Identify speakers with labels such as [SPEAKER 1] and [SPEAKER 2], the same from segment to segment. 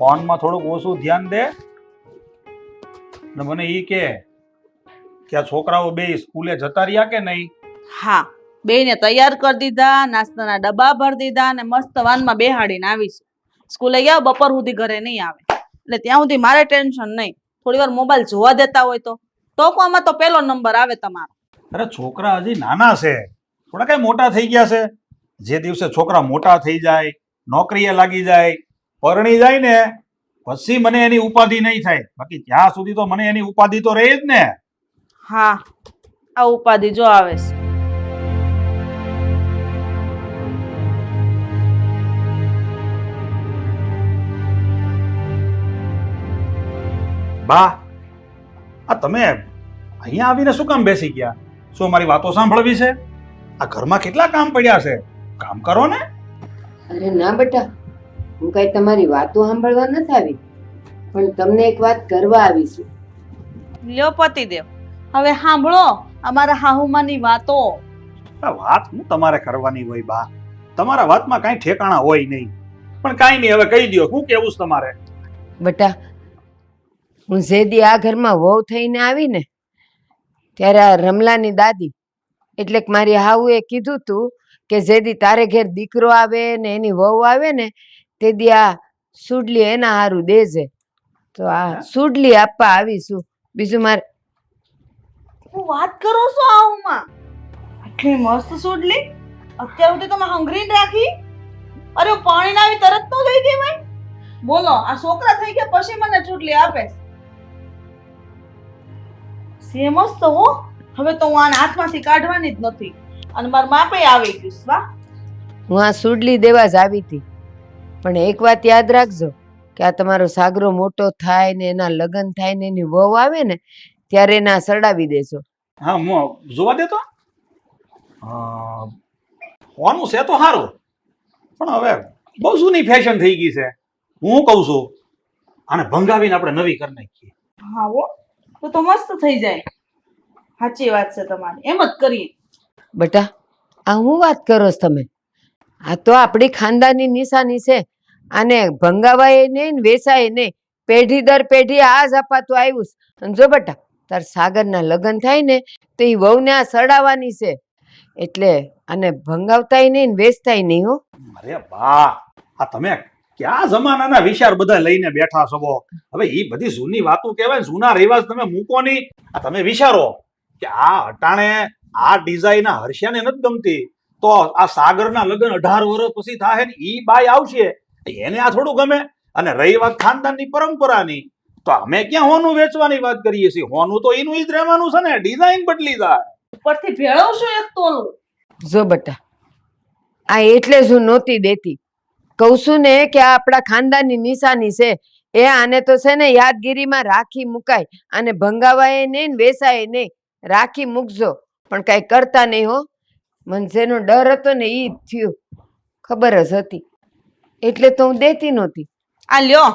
[SPEAKER 1] ફોનમાં થોડુંક ઓછું ધ્યાન દે ને મને ઈ કે આ છોકરાઓ બે સ્કૂલે જતા રહ્યા કે નહીં?
[SPEAKER 2] હા, બેયને તૈયાર કરી દીધા, નાસ્તાના ડબ્બા ભરી દીધા અને મસ્ત વાનમાં બેહાડીને આવીશું. સ્કૂલે ગયા બપોર સુધી ઘરે નહીં આવે એટલે ત્યાં સુધી મારે ટેન્શન નહીં. થોડી વાર મોબાઈલ જોવા દેતા હોય તો ટોકવામાં તો પહેલો નંબર આવે તમારો.
[SPEAKER 1] અરે છોકરા હજી નાના છે, થોડા કઈ મોટા થઈ ગયા છે. જે દિવસે છોકરા મોટા થઈ જાય, નોકરીએ લાગી જાય, પરણી જાય ને પછી મને એની ઉપાધિ નહીં થાય. બાકી ત્યાં સુધી તો મને એની ઉપાધિ તો રહે જ ને.
[SPEAKER 2] હા, આ ઉપાધિ જો આવે છે.
[SPEAKER 1] બા, આ તમે અહીંયા આવીને શું કામ બેસી ગયા? શું મારી વાતો સાંભળવી છે? આ ઘરમાં કેટલા કામ પડ્યા છે, કામ કરો ને.
[SPEAKER 3] અરે ના બેટા, હું કઈ તમારી વાતો સાંભળવા નથી આવી, પણ તમને એક વાત કરવા આવી છું.
[SPEAKER 2] લ્યો પતિદેવ, હવે સાંભળો અમારા હાહુમાની વાતો.
[SPEAKER 1] આ વાત હું તમારે કરવાની હોય બા? તમારા વાતમાં કાંઈ ઠેકાણા હોય નહીં. પણ કાંઈ નહીં, હવે કહી દો શું કેવું છે તમારે?
[SPEAKER 3] બેટા, હું જેદી આ ઘરમાં વહુ થઈને આવી ને ત્યારે આ રમલાની દાદી એટલે કે મારી હાહુએ કીધું તું કે જેદી તારે ઘેર દીકરો આવે ને એની વહુ આવે ને તેદી આ સુડલી એના હારું દેજે. તો આ સુડલી આપવા આવીશું. બીજું મારે
[SPEAKER 2] હું વાત કરું છું હાહુમાં? આટલી મસ્ત સુડલી અત્યાર સુધી તમે હંગરીને રાખી? અરે પાણી ના આવી તરત તો લઈ દેવાય. બોલો, આ છોકરા થઈ ગયા પછી મને ચૂડલી આપે છે મસ્ત હો. હવે તો હું આને હાથમાંથી કાઢવાની જ નથી અને મારા માપે આવી ગયું. વાહ,
[SPEAKER 3] હું આ સુડલી દેવા જ આવી હતી, પણ એક વાત યાદ રાખજો કે આ તમારો સાગરો મોટો થાય ને એના લગ્ન થાય ને એની વહુ આવે ને ત્યારે એના સડાવી દેજો.
[SPEAKER 1] હા, હું જોવા દેતો હોવાનું છે તો સારું, પણ હવે બહુ જૂની ફેશન થઈ ગઈ છે. હું કહું છું આને ભંગાવીને આપણે નવી કરી નાખીએ.
[SPEAKER 2] હા હો, તો મસ્ત થઈ જાય. સાચી વાત છે તમારી, એમ જ કરીએ.
[SPEAKER 3] બેટા, આ હું વાત કરો છો તમે? આ તો આપણી ખાનદાની નિશાની છે. આને ભંગાવાય નહીં ને વેચાય નહીં. પેઢી દર પેઢી આ જ અપાતું આવ્યું છે. અને જો બેટા, તાર સાગરના લગ્ન થાય ને તો એ વહુને આ સડાવવાની છે. એટલે આને ભંગાવતાય નહીં ને વેચતાય નહીં હો.
[SPEAKER 1] અરે બા, આ તમે ક્યાં જમાનાના વિચાર બધા લઈને બેઠા છો? હવે એ બધી જૂની વાતો કહેવાય, જૂના રિવાજ તમે મૂકો નહીં. આ તમે વિચારો કે આ અટાણે આ ડિઝાઇન હર્ષિયાને નથી ગમતી તો આ સાગરના લગ્ન 18 વર્ષ પછી થાય ને ઈ બાઈ આવશે એને આ થોડું ગમે. અને રહી વાત ખાનદાનની પરંપરાની તો અમે ક્યાં હોનું વેચવાની વાત કરીએ છીએ? હોનું તો એનું જ રહેવાનું છે ને, ડિઝાઇન બદલી જાય.
[SPEAKER 2] ઉપરથી ભેળવશો એક તોલું.
[SPEAKER 3] જો બેટા, આ એટલે જ હું નહોતી દેતી. કહું છું ને કે આ આપણા ખાનદાનની નિશાની છે. એ આને તો છે ને યાદગીરીમાં રાખી મુકાય. આને ભંગાવાય નહીં ને વેચાય નહીં. રાખી મૂકજો, પણ કાંઈ કરતા નહીં હો. મને જેનો ડર હતો ને ઈ જ થયું, ખબર જ હતી એટલે તો હું દેતી નહોતી.
[SPEAKER 2] આ લ્યો,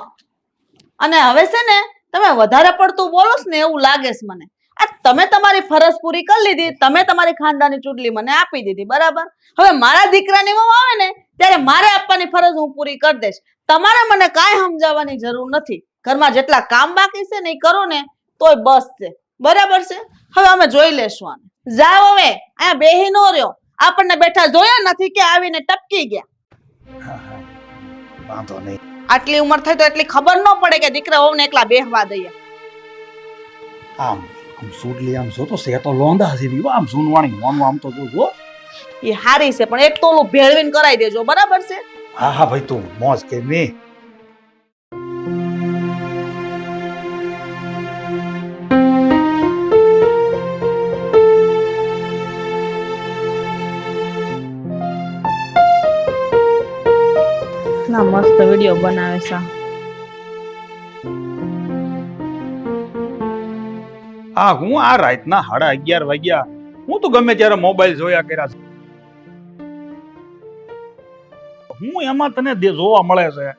[SPEAKER 2] અને હવે છે ને તમે વધારે પડતું બોલો છો ને એવું લાગે છે મને. આ તમે તમારી ફરજ પૂરી કરી લીધી, તમે તમારી ખાનદાની ચૂંટણી મને આપી દીધી, બરાબર. હવે મારા દીકરાની વહુ આવે ને ત્યારે મારે આપવાની ફરજ હું પૂરી કરી દઈશ. તમારે મને કાંઈ સમજાવવાની જરૂર નથી. ઘરમાં જેટલા કામ બાકી છે ને એ કરો ને તોય બસ છે, બરાબર છે. હવે અમે જોઈ લેશું આને. જાઓ હવે, અહીંયા બેહી નો રહ્યો. આપણને બેઠા જોયા નથી કે આવીને ટપકી ગયા.
[SPEAKER 1] વાંધો નહીં.
[SPEAKER 2] આટલી ઉંમર થઈ તો એટલી ખબર ન પડે કે દીકરા વહુને એકલા બેહવા દઈએ.
[SPEAKER 1] આમ સુડલી આમ જો તો સે તો લોંદા જેવી આમ સુનવાણી હોનું આમ તો જો.
[SPEAKER 2] એ હારી છે, પણ એક તોલું ભેળવીને કરાવી દેજો, બરાબર છે.
[SPEAKER 1] હા હા ભાઈ, તું મોજ કે નહીં.
[SPEAKER 2] ના મસ્ત વિડિયો બનાવે છે.
[SPEAKER 1] હા, હું આ રાતના 11:30 વાગ્યા હું તો ગમે ત્યારે મોબાઈલ જોયા કર્યા છે. હું એમાં તને જોવા મળે છે.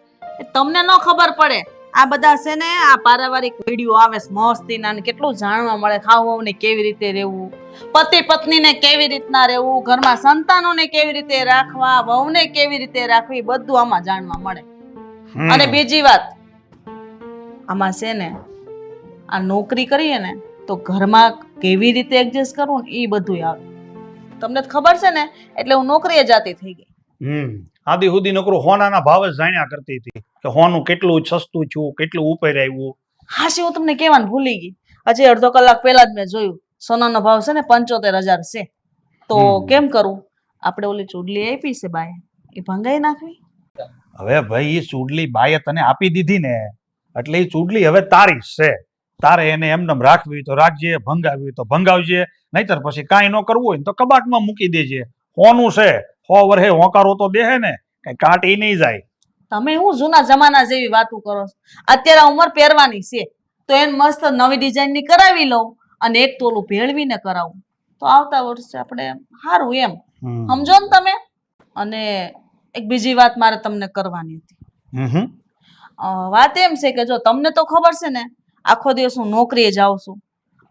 [SPEAKER 2] તમને ન ખબર પડે. આ બધા છે ને આ પારિવારિક વિડિયો આવે છે મસ્તીના, ને કેટલું જાણવા મળે. ખાવને કેવી રીતે રહેવું, પતિ પત્નીને કેવી રીતના રહેવું, ઘરમાં સંતાનોને કેવી રીતે રાખવા, વહુને કેવી રીતે રાખવી, બધું આમાં જાણવા મળે. અને બીજી વાત, આમાં છે ને આ નોકરી કરીએ ને તો ઘરમાં કેવી રીતે એડજસ્ટ કરવું ને એ બધું આવે. તમને તો ખબર છે ને એટલે હું નોકરીએ જાતી થઈ ગઈ.
[SPEAKER 1] આદિ સુધી નકરું હોનાના ભાવ જ જાણ્યા કરતી હતી કે હોનું કેટલું સસ્તું છું, કેટલું ઉપર આવ્યું.
[SPEAKER 2] હાશી હું તમને કહેવાનું ભૂલી ગઈ. હજી અડધો કલાક પહેલા જ મેં જોયું સોનાનો ભાવ છે ને 75,000 છે. તો કેમ કરું? આપણે ઓલી ચૂડલી આપી છે બાએ, એ ભંગાઈ નાખવી.
[SPEAKER 1] હવે ભાઈ એ ચૂડલી બાએ તને આપી દીધી ને એટલે એ ચૂડલી હવે તારી છે. તારે એને એમનેમ રાખવી તો રાખજે, ભંગાવવી તો ભંગાવજે, નહીતર પછી કાંઈ ન કરવું હોય ને તો કબાટમાં મૂકી દેજે. હોનું છે 100 વર્ષે હોકારો તો દેહે ને, કઈ કાટી નહીં જાય.
[SPEAKER 2] તમે હું જૂના જમાના જેવી વાતો કરો છો? અત્યારે ઉંમર પહેરવાની છે તો એને મસ્ત નવી ડિઝાઇનની કરાવી લઉં અને એક તોલું ભેળવીને કરાવું તો આવતા વર્ષે આપણે સારું એમ. સમજો ને તમે? અને એક બીજી વાત મારે તમને કરવાની હતી. વાત એમ છે કે જો તમને તો ખબર છે ને આખો દિવસ હું નોકરીએ જાઉં છું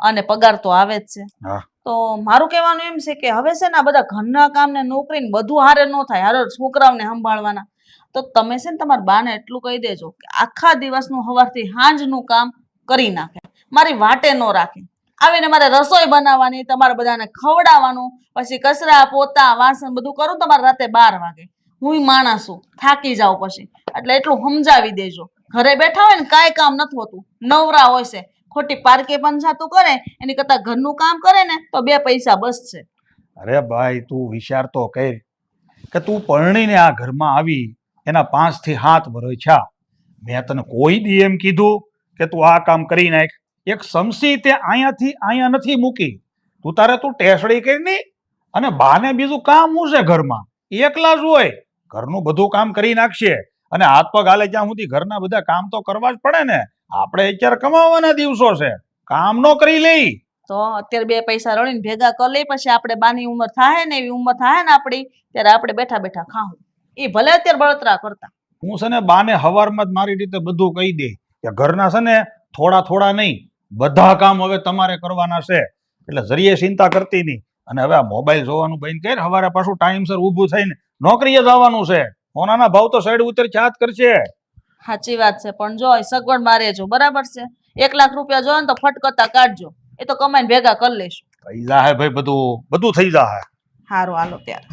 [SPEAKER 2] અને પગાર તો આવે જ છે. તો મારું કહેવાનું એમ છે કે હવે છે ને આ બધા ઘરના કામ ને નોકરી ને બધું હારે ન થાય, હારે છોકરાઓને સંભાળવાના. તો તમે છે ને તમારા બાને એટલું કહી દેજો કે આખા દિવસનું સવારથી સાંજનું કામ કરી નાખે, મારી વાટે ન રાખે. આવીને મારે રસોઈ બનાવવાની, તમારે બધાને ખવડાવવાનું, પછી કચરા પોતા વાસણ બધું કરું તમારે રાતે 12 વાગે. હું માણસ છું, થાકી જાઉં પછી. એટલે એટલું સમજાવી દેજો. ઘરે બેઠા હોય ને કાંઈ કામ નથી હોતું, નવરા હોય છે, ખોટી પારકે પંચાતું કરે એની કરતા ઘરનું કામ કરે ને તો 2 પૈસા બચશે.
[SPEAKER 1] અરે ભાઈ તું વિચાર તો કર કે તું પરણીને આ ઘરમાં આવી એના 5 થી 7 વર્ષ થયા. મેં તને કોઈ દી એમ કીધું કે તું આ કામ કરી નાખ? એક સમસી તે અહીંયાથી અહીંયા નથી મૂકી. તું ટેસડી કરી નહીં અને બાને બીજું કામ શું છે ઘરમાં? એકલા જ હોય, ઘરનું બધું કામ કરી નાખશે અને હાથ પગ હાલે જ્યાં સુધી ઘરના બધા કામ તો કરવા જ પડે ને. આપણે અત્યારે કમાવાના દિવસો છે, કામ નો કરી લઈ
[SPEAKER 2] તો અત્યારે 2 પૈસા રળીને ભેગા કરી લઈ, પછી આપણે બાની ઉંમર થાય ને એવી ઉંમર થાય ને આપણી ત્યારે આપણે બેઠા બેઠા ખાવું. એ ભલે અત્યારે બળતરા કરતા.
[SPEAKER 1] હું છે ને બાને હવારમાં જ મારી રીતે બધું કહી દે કે ઘરના છે ને થોડા થોડા નહીં, બધા કામ હવે તમારે કરવાના છે. એટલે જરીએ ચિંતા કરતી નહીં. અને હવે આ મોબાઈલ જોવાનું બંધ કર, સવારે પાછું ટાઈમસર ઊભું થઈને નોકરીએ જવાનું છે. સોનાના ભાવ તો સાઈડ ઉતર ચાત કરશે.
[SPEAKER 2] સાચી વાત છે, પણ જો સગવડ મારે જો બરાબર છે. 1 લાખ રૂપિયા જો ને તો ફટકતા કાઢજો, એ તો કમાઈને ભેગા કરી લેશું.
[SPEAKER 1] થઈ જાય ભાઈ, બધું થઈ જાય.
[SPEAKER 2] સારું હાલો ત્યારે.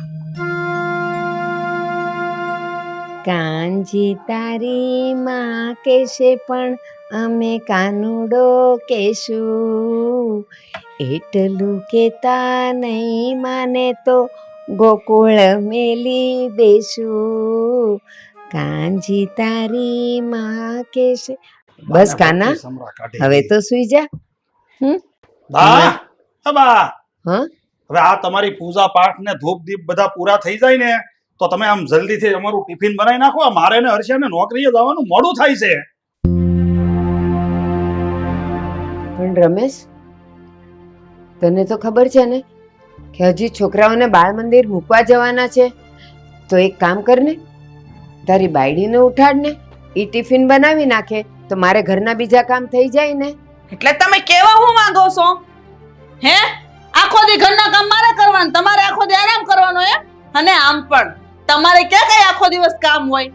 [SPEAKER 3] કાંજી તારી માં કેશે પણ અમે કાનુડો કેશું, એટલું કેતા નહીં માને તો ગોકુળ મેલી દેશું. કાંજી તારી માં કેશે. બસ કાના, હવે તો સુઈ જા.
[SPEAKER 1] બા
[SPEAKER 3] હા,
[SPEAKER 1] હવે આ તમારી પૂજા પાઠ ને ધૂપ દીપ બધા પૂરા થઈ જાય ને તો તમે આમ જલ્દીથી અમારું ટિફિન બનાવી નાખો. મારે ને હર્ષાને નોકરીએ જવાનું મોડું થાય છે.
[SPEAKER 3] પણ રમેશ, તને તો ખબર છે ને કે હજી છોકરાઓને બાળ મંદિર મૂકવા જવાના છે. તો એક કામ કર ને, તારી બાયડીને ઉઠાડ ને, એ ટિફિન બનાવી નાખે તો મારે ઘરના બીજા કામ થઈ જાય ને.
[SPEAKER 2] એટલે તમે કેવા હું માંગો છો? હે, આખો દી ઘરના કામ મારે કરવાનું, તમારે આખો દી આરામ કરવાનો એમ? અને આમ પણ તમારે ક્યાં કઈ આખો દિવસ કામ હોય?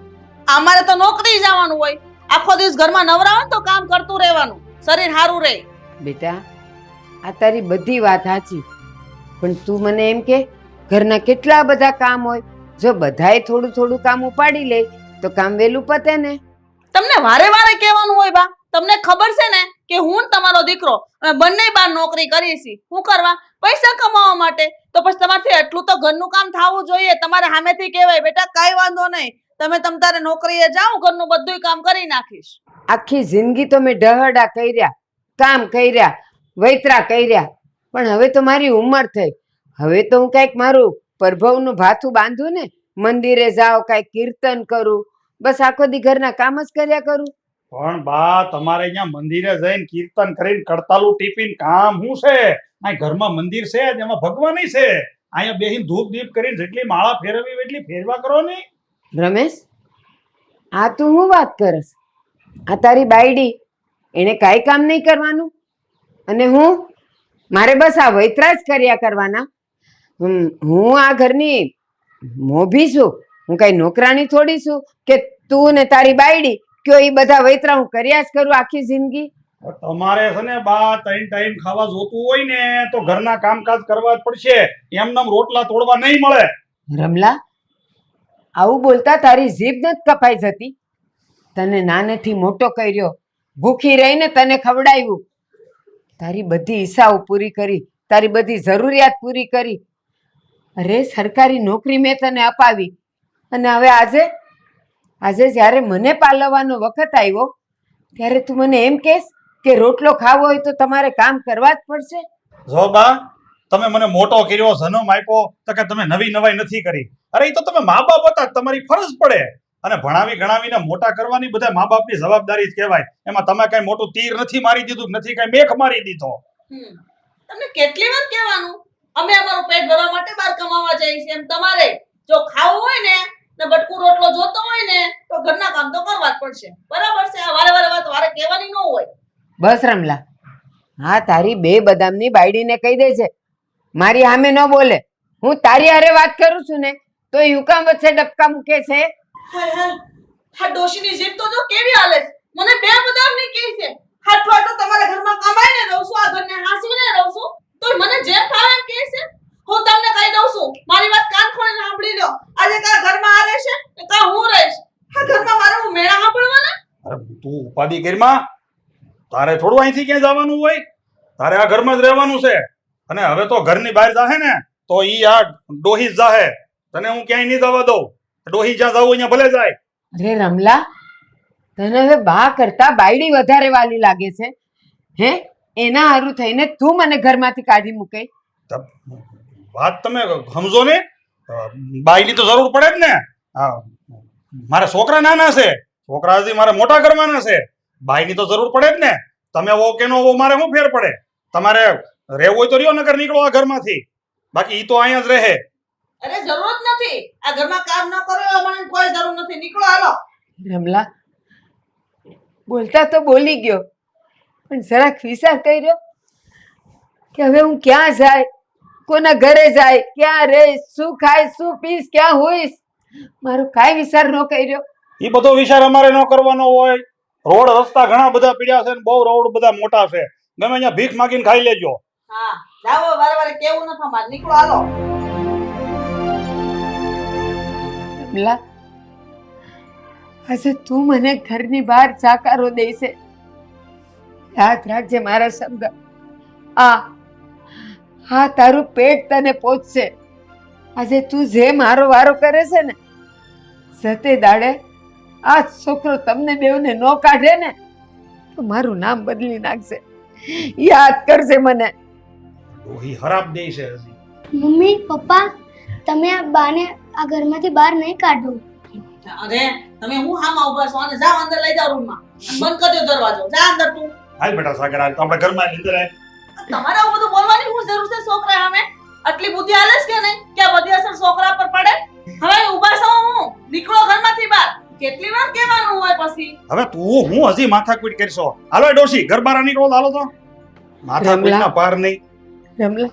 [SPEAKER 2] અમારે તો નોકરી જવાનું હોય. આખો દિવસ ઘરમાં નવરા હોય તો કામ કરતું રહેવાનું, શરીર સારું રહે.
[SPEAKER 3] બેટા, આ તારી બધી વાત સાચી, પણ તું મને એમ કે ઘરના કેટલા બધા કામ હોય. જો બધાએ થોડું થોડું કામ ઉપાડી લે તો કામ વહેલું પતે ને.
[SPEAKER 2] તમને વારે વારે કહેવાનું હોય બા? તમને ખબર છે ને કે હું ને તમારો દીકરો અમે બંને બહાર નોકરી કરીએ છીએ. શું કરવા? પૈસા કમાવા માટે. તો પછી તમારથી એટલું તો ઘરનું કામ થવું જોઈએ. તમારે સામેથી કહેવાય બેટા કાંઈ વાંધો નહીં, તમે તારે નોકરીએ જાઓ, ઘરનું બધું કામ કરી નાખીશ.
[SPEAKER 3] આખી જિંદગી તો મેં ડહડા કર્યા, કામ કર્યા, વૈતરા કર્યા, પણ હવે તો મારી ઉંમર થઈ. હવે તો હું કંઈક મારું પ્રભવનું ભાથું બાંધું ને, મંદિરે જાઉં, કાંઈક કીર્તન કરું, બસ આખો દી ઘરના કામ જ કર્યા કરું.
[SPEAKER 1] પણ બા તમારે અહીંયા મંદિરે જઈને કીર્તન કરીને કડતાલું ટીપીને કામ શું છે? આ ઘરમાં મંદિર છે જેમાં ભગવાન છે. અહીંયા બેહીને ધૂપ દીપ કરીને જેટલી માળા ફેરવવી એટલી ફેરવા કરો ને.
[SPEAKER 3] રમેશ, આ તું હું વાત કરસ? આ તારી બાયડી, એને કાંઈ કામ નહીં કરવાનું અને મારે બસ આ વૈતરા જ કર્યા કરવાના. હું આ ઘરની મોભી છું, હું કઈ નોકરાણી થોડી છું કે તું ને તારી બાયડી કયો એ બધા વૈતરા હું કર્યા જ કરું આખી જિંદગી?
[SPEAKER 1] તમારે છે ને બા 3 ટાઈમ ખાવા જોતું હોય ને તો ઘરના કામકાજ કરવા જ પડશે. એમનેમ રોટલા તોડવા નહીં મળે.
[SPEAKER 3] રમલા, આવું બોલતા તારી જીભ નથી કપાઈ જતી? તને નાનેથી મોટો કર્યો, ભૂખી રહીને તને ખવડાવ્યું, તારી બધી ઈચ્છાઓ પૂરી કરી, તારી બધી જરૂરિયાત પૂરી કરી. અરે સરકારી નોકરી મેં તને અપાવી, અને હવે આજે જ્યારે મને પાલવવાનો વખત આવ્યો ત્યારે તું મને એમ કહેશ કે રોટલો ખાવો હોય તો તમારે કામ કરવા જ પડશે?
[SPEAKER 1] જો બા, તમે મને મોટો કર્યો, જન્મ આપ્યો તો કે તમે નવી નવાઈ નથી કરી. અરે એ તો તમે મા બાપ હતા, તમારી ફરજ પડે. અને ભણાવી ગણાવીને મોટા કરવાની બધા મા બાપની જવાબદારી જ કહેવાય. એમાં તમે કઈ મોટું તીર નથી મારી દીધું, નથી કઈ મેખ મારી દીધો.
[SPEAKER 2] તમને કેટલી વાર કહેવાનું અમે અમારું પેટ ભરવા માટે બહાર કમાવા જઈએ છીએ, એમ તમારે જો ખાવું હોય ને બટકું રોટલો જોતો હોય ને તો ઘરના કામ તો કરવા જ પડશે. બરાબર છે? આ વારે વારે વાત વારે કહેવાની ન હોય.
[SPEAKER 3] બસ રમલા, હા તારી 2 બદામની બાયડીને કહી દે છે, મારી સામે ન બોલે. હું તારી હારે વાત કરું છું ને તો એ હુકામ વચ્ચે ડબકા મૂકે છે?
[SPEAKER 2] હાય હાય, આ ડોશીની જીભ તો જો કેવી હાલે છે. મને 2 બદામની કહે છે. આટલો આટલો તમારા ઘરમાં કમાઈને રહું છું, આ ઘરને હાંસીને રહું છું, તોય મને જેમ ફાવે એમ કહે છે. હું તમને કહી દઉં છું, મારી વાત કાન ખોલીને સાંભળી લો. આજે કા ઘરમાં આ રહેશે ને કા હું રહીશ. આ ઘરમાં મારે હું મેળા સાંભળવાના?
[SPEAKER 1] અરે તું ઉપાધિ કરીમાં, તારે થોડું અહીંથી ક્યાં જવાનું હોય? તારે આ ઘરમાં જ રહેવાનું છે. અને હવે તો ઘરની બહાર જાહે ને તો ઈ આ ડોહી જ જાહે. તને હું ક્યાંય નહીં જવા દઉં. ડોહી જ્યાં જવું અહીંયા ભલે જાય.
[SPEAKER 3] અરે રમલા, તને હવે બા કરતા બાયડી વધારે વાલી લાગે છે હે? એના હારું થઈને તું મને ઘરમાંથી કાઢી મૂકે?
[SPEAKER 1] વાત તમે સમજો ને, બાઈની તો જરૂર પડે જ ને. હા, મારા છોકરા નાના છે, છોકરા હજી મારે મોટા કરવાના છે. બાઈની તો જરૂર પડે જ ને. તમે વો કે નો વો, મારે શું ફેર પડે? તમારે રહેવું હોય તો રહ્યો, નકર નીકળો આ ઘરમાંથી. બાકી ઈ તો અહીંયા જ રહે.
[SPEAKER 2] અરે જરૂર જ નથી. આ ઘરમાં કામ ન કરો એવા મને કોઈ જરૂર નથી. નીકળો, હાલો.
[SPEAKER 3] રમલા, બોલતા તો બોલી ગયો, પણ જરાક વિચાર કર્યો કે હવે હું ક્યાં જાય, કોના ઘરે જાય, ક્યાં રહીશ, શું ખાઈશ, શું પીશ, ક્યાં હોઈશ? મારો કાંઈ વિચાર ન કર્યો.
[SPEAKER 1] ઈ બધો વિચાર અમારે ન કરવાનો હોય. રોડ રસ્તા ઘણા બધા પીડ્યા છે ને બહુ રોડ બધા મોટા છે. ગમે અહીંયા ભીખ માગીને ખાઈ લેજો.
[SPEAKER 2] હા, જાઓ, વારે વારે કેવું ન થમાર. નીકળો, હાલો.
[SPEAKER 3] રમલા, આજે તું મને ઘરની બહાર જાકારો દે છે. યાદ રાખજે મારા શબ્દ. હા, તારું પેટ તને પહોંચશે. આજે તું જે મારો વારો કરે છે ને, સતે દાડે આ છોકરો તમને બેવને નો કાઢે ને તો મારું નામ બદલી નાખશે. યાદ કરજે મને.
[SPEAKER 1] ડોહી ખરાબ દે છે હજી.
[SPEAKER 4] મમ્મી પપ્પા, તમે આ બાને આ ઘરમાંથી બહાર નહીં કાઢો.
[SPEAKER 2] અરે તમે હું હામાં ઉભા છો? અને જાઓ અંદર લઈ જાઓ રૂમમાં. બંધ કરી દો દરવાજો. જા અંદર તું.
[SPEAKER 1] હાલ બેટા સાગર, હાલ તો આપણે ઘરમાં અંદર આય.
[SPEAKER 2] તમારે આવું બધું બોલવાની શું જરૂર છે છોકરા સામે? આટલી બુદ્ધિ હાલે છે કે નહીં કે આ બધી અસર છોકરા પર પડે? હવે ઊભા છો હું. નીકળો ઘરમાંથી બહાર. કેટલી વાર કહેવાનું હોય પછી?
[SPEAKER 1] હવે તું હું હજી માથાકૂટ કરશો? હાલો ડોશી, ઘર બહાર નીકળો. હાલો તો માથાકૂટના પાર નહીં.
[SPEAKER 3] રમલા,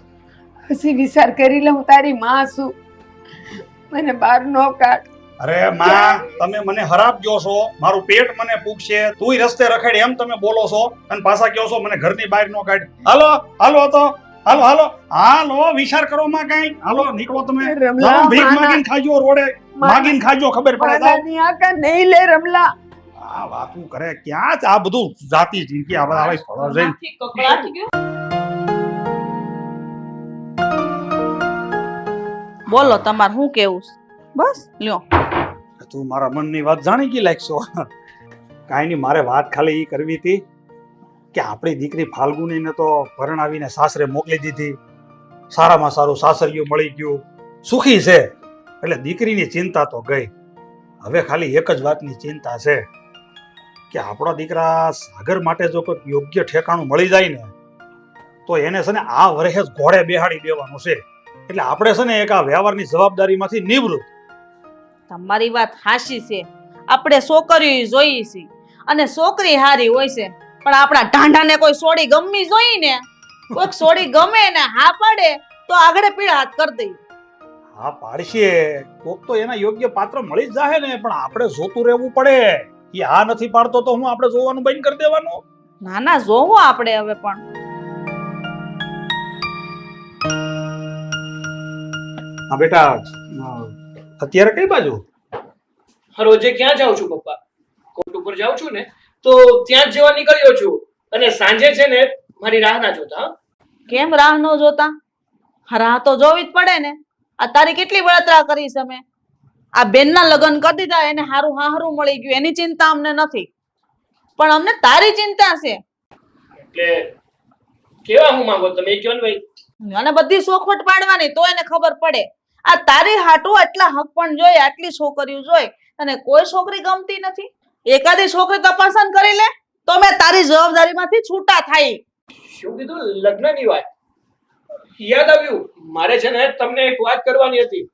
[SPEAKER 3] હજી વિચાર કરી લઉં, તારી માં છું, મને બહાર નો કાઢ.
[SPEAKER 1] અરે માં, તમે મને ખરાબ કહો છો, મારું પેટ મને પૂગશે, તુંય રસ્તે રખડે એમ તમે બોલો છો અને પાછા કહો છો મને ઘરની બહાર નો કાઢ. હાલો હાલો તો હાલો હાલો હાલો, વિચાર કરો માં કઈ. હાલો નીકળો તમે.
[SPEAKER 3] રમલા,
[SPEAKER 1] ભીખ માગીને ખાજો, રોડે માગીને ખાજો, ખબર પડે.
[SPEAKER 3] માનાની આકા નહીં લે રમલા.
[SPEAKER 1] આ વાતું કરે ક્યાં આ બધું જાતિ જિંદગી આ બધા આવે ફળો જઈને.
[SPEAKER 2] નાથી કકળાટ ગયો. બોલો તમાર શું કેવું છે? બસ લ્યો.
[SPEAKER 1] તું મારા મનની વાત જાણી ગઈ લાગશો. કાંઈ નહીં, મારે વાત ખાલી ઈ કરવી હતી કે આપણી દીકરી ફાલ્ગુનીને તો પરણાવીને સાસરે મોકલી દીધી. સારામાં સારું સાસરિયું મળી ગયું, સુખી છે. એટલે દીકરીની ચિંતા તો ગઈ. હવે ખાલી એક જ વાતની ચિંતા છે કે આપણો દીકરા સાગર માટે જો કોઈ યોગ્ય ઠેકાણું મળી જાય ને તો એને છે ને આ વર્ષે જ ઘોડે બેહાડી દેવાનું છે. એટલે આપણે છે ને એક આ વ્યવહારની જવાબદારીમાંથી નિવૃત્ત.
[SPEAKER 2] તમારી વાત હાચી છે. આપણે છોકરીઓ જોઈએ છે અને છોકરી હારી હોય છે, પણ આપણા ઢાંઢાને કોઈ સોડી ગમી જોઈ ને, કોઈક સોડી ગમે ને હા પાડે તો આગળ પીળા હાથ કરી દઈએ.
[SPEAKER 1] હા પાડશે કોક તો એના યોગ્ય પાત્ર મળી જ જાહે ને, પણ આપણે જોતું રહેવું પડે. એ હા નથી પાડતો તો હું આપણે જોવાનું બંધ કરી દેવાનું?
[SPEAKER 2] ના ના જોવો આપણે હવે પણ.
[SPEAKER 1] હા બેટા, અત્યારે કઈ બાજુ?
[SPEAKER 5] રોજે ક્યાં જાઉં છું પપ્પા? કોર્ટ ઉપર જાઉં છું ને તો ત્યાં જ જવા નીકળ્યો છું. અને સાંજે છે ને મારી રાહ ના જોતા હા?
[SPEAKER 2] કેમ રાહ ન જોતા? રાહ તો જોવી જ પડે ને. આ તારી કેટલી બળતરા કરીશ અમે. આ બેનના લગ્ન કરી દીધા, એને હારું હારું મળી ગયું, એની ચિંતા અમને નથી, પણ અમને તારી ચિંતા છે.
[SPEAKER 5] એટલે કેવા હું માંગો તમે એ કહો ને ભાઈ.
[SPEAKER 2] અને બધી સોખવટ પાડવાની તો એને ખબર પડે. આ તારી હાટુ આટલા હક પણ જોઈ, આટલી છોકરીઓ જોઈ, અને કોઈ છોકરી ગમતી નથી? એકાદી છોકરી તો પસંદ કરી લે તો મેં તારી જવાબદારીમાંથી છૂટા થાય.
[SPEAKER 5] શું કીધું? લગ્નની વાત યાદ આવ્યું. મારે છે ને તમને એક વાત કરવાની હતી,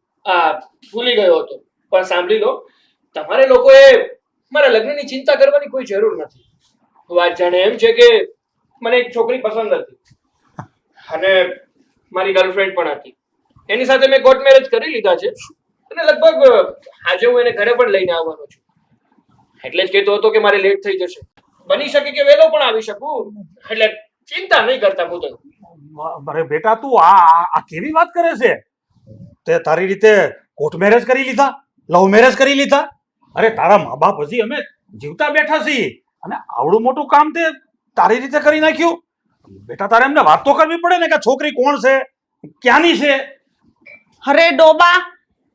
[SPEAKER 5] ભૂલી ગયો હતો. પણ સાંભળી લો, તમારે લોકોએ મારા લગ્નની ચિંતા કરવાની કોઈ જરૂર નથી. વાત જાણે એમ છે કે મને એક છોકરી પસંદ હતી અને મારી ગર્લફ્રેન્ડ પણ હતી. એની સાથે મેં કોર્ટ મેરેજ કરી લીધા છે અને લગભગ આજે હું એને ઘરે પણ લઈને આવવાનો છું. એટલે જ કહેતો હતો કે મારે લેટ થઈ જશે. બની શકે કે વહેલો પણ આવી શકું, એટલે ચિંતા નહીં કરતા હું તો.
[SPEAKER 1] અરે બેટા, તું આ કેવી વાત કરે છે? તે તારી રીતે કોર્ટ મેરેજ કરી લીધા, લવ મેરેજ કરી લીધા? અરે તારા મા બાપ હજી અમે જીવતા બેઠા છીએ અને આવડું મોટું કામ તે તારી રીતે કરી નાખ્યું? બેટા, તારે એમને વાત તો કરવી પડે ને કે છોકરી કોણ છે, ક્યાંની છે?
[SPEAKER 2] અરે ડોબા,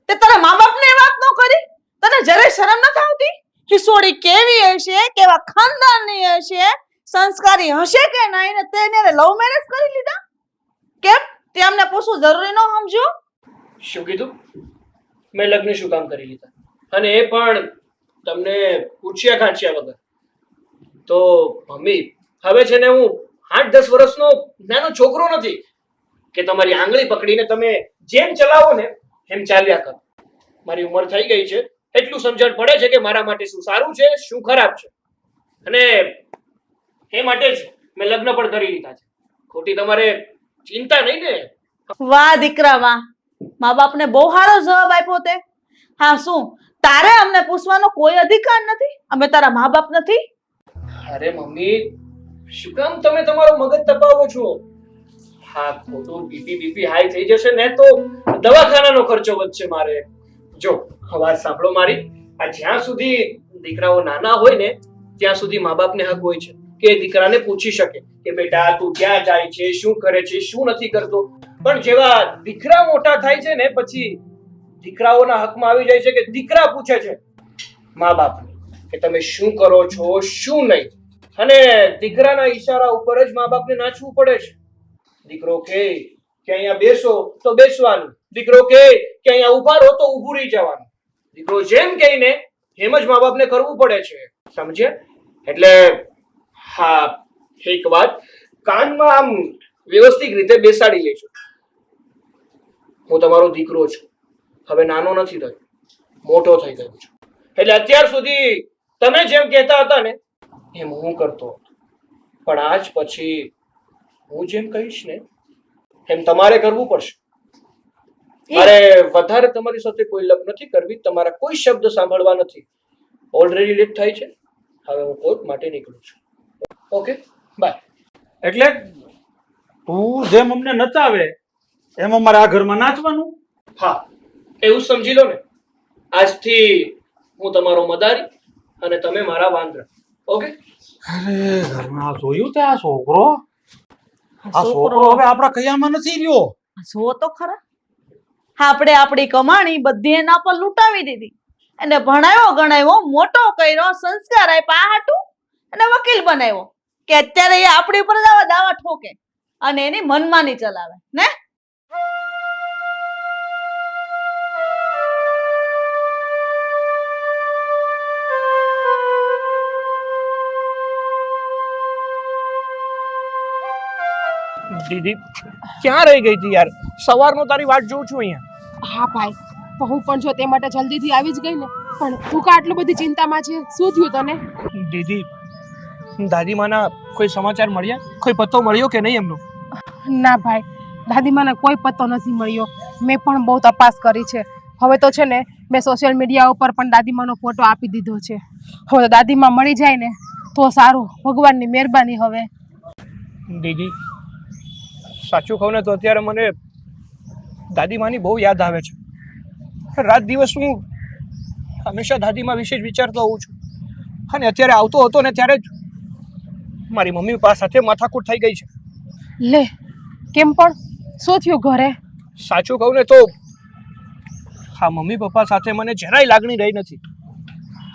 [SPEAKER 2] તે તારા મા બાપને વાત ન કરી? તને જરાય શરમ નથી આવતી? હિસોડી કેવી હશે, કેવા ખાનદાનની હશે, સંસ્કારી હશે કે નહીં, ને તેને લવ મેરેજ કરી લીધા? કેમ તે અમને પૂછવું જરૂરી ન સમજો?
[SPEAKER 5] શું કીધું? મેં લગ્ન શું કામ કરી લીધા, અને એ પણ તમને પૂછ્યા ખાંચ્યા વગર? તો મમ્મી, હવે છે ને હું 8-10 વર્ષનો નાનો છોકરો નથી કે તમારી આંગળી પકડીને તમે જેમ ચલાવો ને એમ ચાલ્યા કરો. મારી ઉંમર થઈ ગઈ છે, એટલું સમજણ પડે છે કે મારા માટે શું સારું છે, શું ખરાબ છે, અને એ માટે જ મેં લગ્ન પણ કરી લીધા છે. ખોટી તમારે ચિંતા નહીં ને?
[SPEAKER 2] વાહ દીકરા વાહ, મા બાપને બહુ સારો જવાબ આપ્યો તે. હા, શું તારે અમને પૂછવાનો કોઈ અધિકાર નથી? અમે તારા મા બાપ નથી?
[SPEAKER 5] અરે મમ્મી, શું કામ તમે તમારો મગજ તપાવો છો? હા, ખોટું બીપી હાઈ થઈ જશે ને તો દવાખાનાનો ખર્ચો વધશે મારે. જો વાત સાંભળો મારી, આ જ્યાં સુધી દીકરાઓ નાના હોય ને ત્યાં સુધી મા બાપને હક હોય છે કે દીકરાને પૂછી શકે કે બેટા તું ક્યાં જાય છે, શું કરે છે, શું નથી કરતો. પણ જેવા દીકરા મોટા થાય છે ને પછી દીકરાઓના હકમાં આવી જાય છે કે દીકરા પૂછે છે મા બાપને કે તમે શું કરો છો, શું નહીં. અને દીકરાના ઈશારા ઉપર જ મા બાપને નાચવું પડે છે. દીકરો કે અહીંયા બેસો તો બેસવાનું, દીકરો કે અહીંયા ઉભા રહો તો ઊભું રહી જવાનું. દીકરો જેમ કહીને એમ જ મા બાપને કરવું પડે છે, સમજ્યા? એટલે હા, એક વાત કાનમાં આમ વ્યવસ્થિત રીતે બેસાડી લેજો. હું તમારો દીકરો છું, હવે નાનો નથી થયો, મોટો થઈ ગયો છું. એટલે અત્યાર સુધી તમે જેમ કહેતા હતા ને એમ હું કરતો હતો, પણ આજ પછી હું જેમ કહીશ ને એમ તમારે કરવું પડશે. મારે વધારે તમારી સાથે કોઈ લપ નથી કરવી, તમારા કોઈ શબ્દ સાંભળવા નથી. ઓલરેડી લેટ થાય છે, હવે હું કોર્ટ માટે નીકળું છું. Okay, bye.
[SPEAKER 1] એટલે તું જેમ અમને નચાવે એમ અમારે આ ઘરમાં નાચવાનું?
[SPEAKER 5] હા, એવું સમજી લો ને. આજથી હું તમારો મદારી અને તમે મારા વાંદરા. ઓકે?
[SPEAKER 1] અરે ઘરમાં જોયું તે આ છોકરો હવે આપણા કયામાં નથી રહ્યો.
[SPEAKER 2] જો તો ખરા, આપણે આપણી કમાણી બધી એના પર લૂંટાવી દીધી. એને ભણાવ્યો ગણાવ્યો, મોટો કર્યો, સંસ્કાર આપ્યા, હાટું અને વકીલ બનાવ્યો કે અત્યારે એ આપણી ઉપર દાવા ઠોકે અને એની મનમાની ચલાવે ને.
[SPEAKER 5] દીદી ક્યાં રહી ગઈ હતી યાર? સવારનો તારી વાટ જોઉં છું અહીંયા.
[SPEAKER 6] હા ભાઈ, તો હું પણ જો તે માટે જલ્દીથી આવી જ ગઈ ને. પણ તું કા આટલી બધી ચિંતામાં છે? શું થયું તને?
[SPEAKER 5] દીદી, દાદીમાના કોઈ સમાચાર મળ્યા? કોઈ પત્તો મળ્યો કે નહીં એમનો?
[SPEAKER 6] ના ભાઈ, દાદીમાને કોઈ પત્તો નથી મળ્યો. મેં પણ બહુ તપાસ કરી છે, હવે તો છે ને મેં સોશિયલ મીડિયા ઉપર પણ દાદીમાનો ફોટો આપી દીધો છે. હવે તો દાદીમા મળી જાય ને તો સારું, ભગવાનની મહેરબાની. હવે
[SPEAKER 5] દીદી સાચું કહું ને તો અત્યારે મને દાદીમાની બહુ યાદ આવે છે. રાત દિવસ હું હંમેશા દાદીમા વિશે જ વિચારતો હોઉં છું. અને અત્યારે આવતો હતો ને ત્યારે જ મારી મમ્મી પપ્પા સાથે માથાકૂટ થઈ ગઈ છે.
[SPEAKER 6] લે, કેમ પણ? શું થયું ઘરે?
[SPEAKER 5] સાચું કહું ને તો હા, મમ્મી પપ્પા સાથે મને જરાય લાગણી રહી નથી.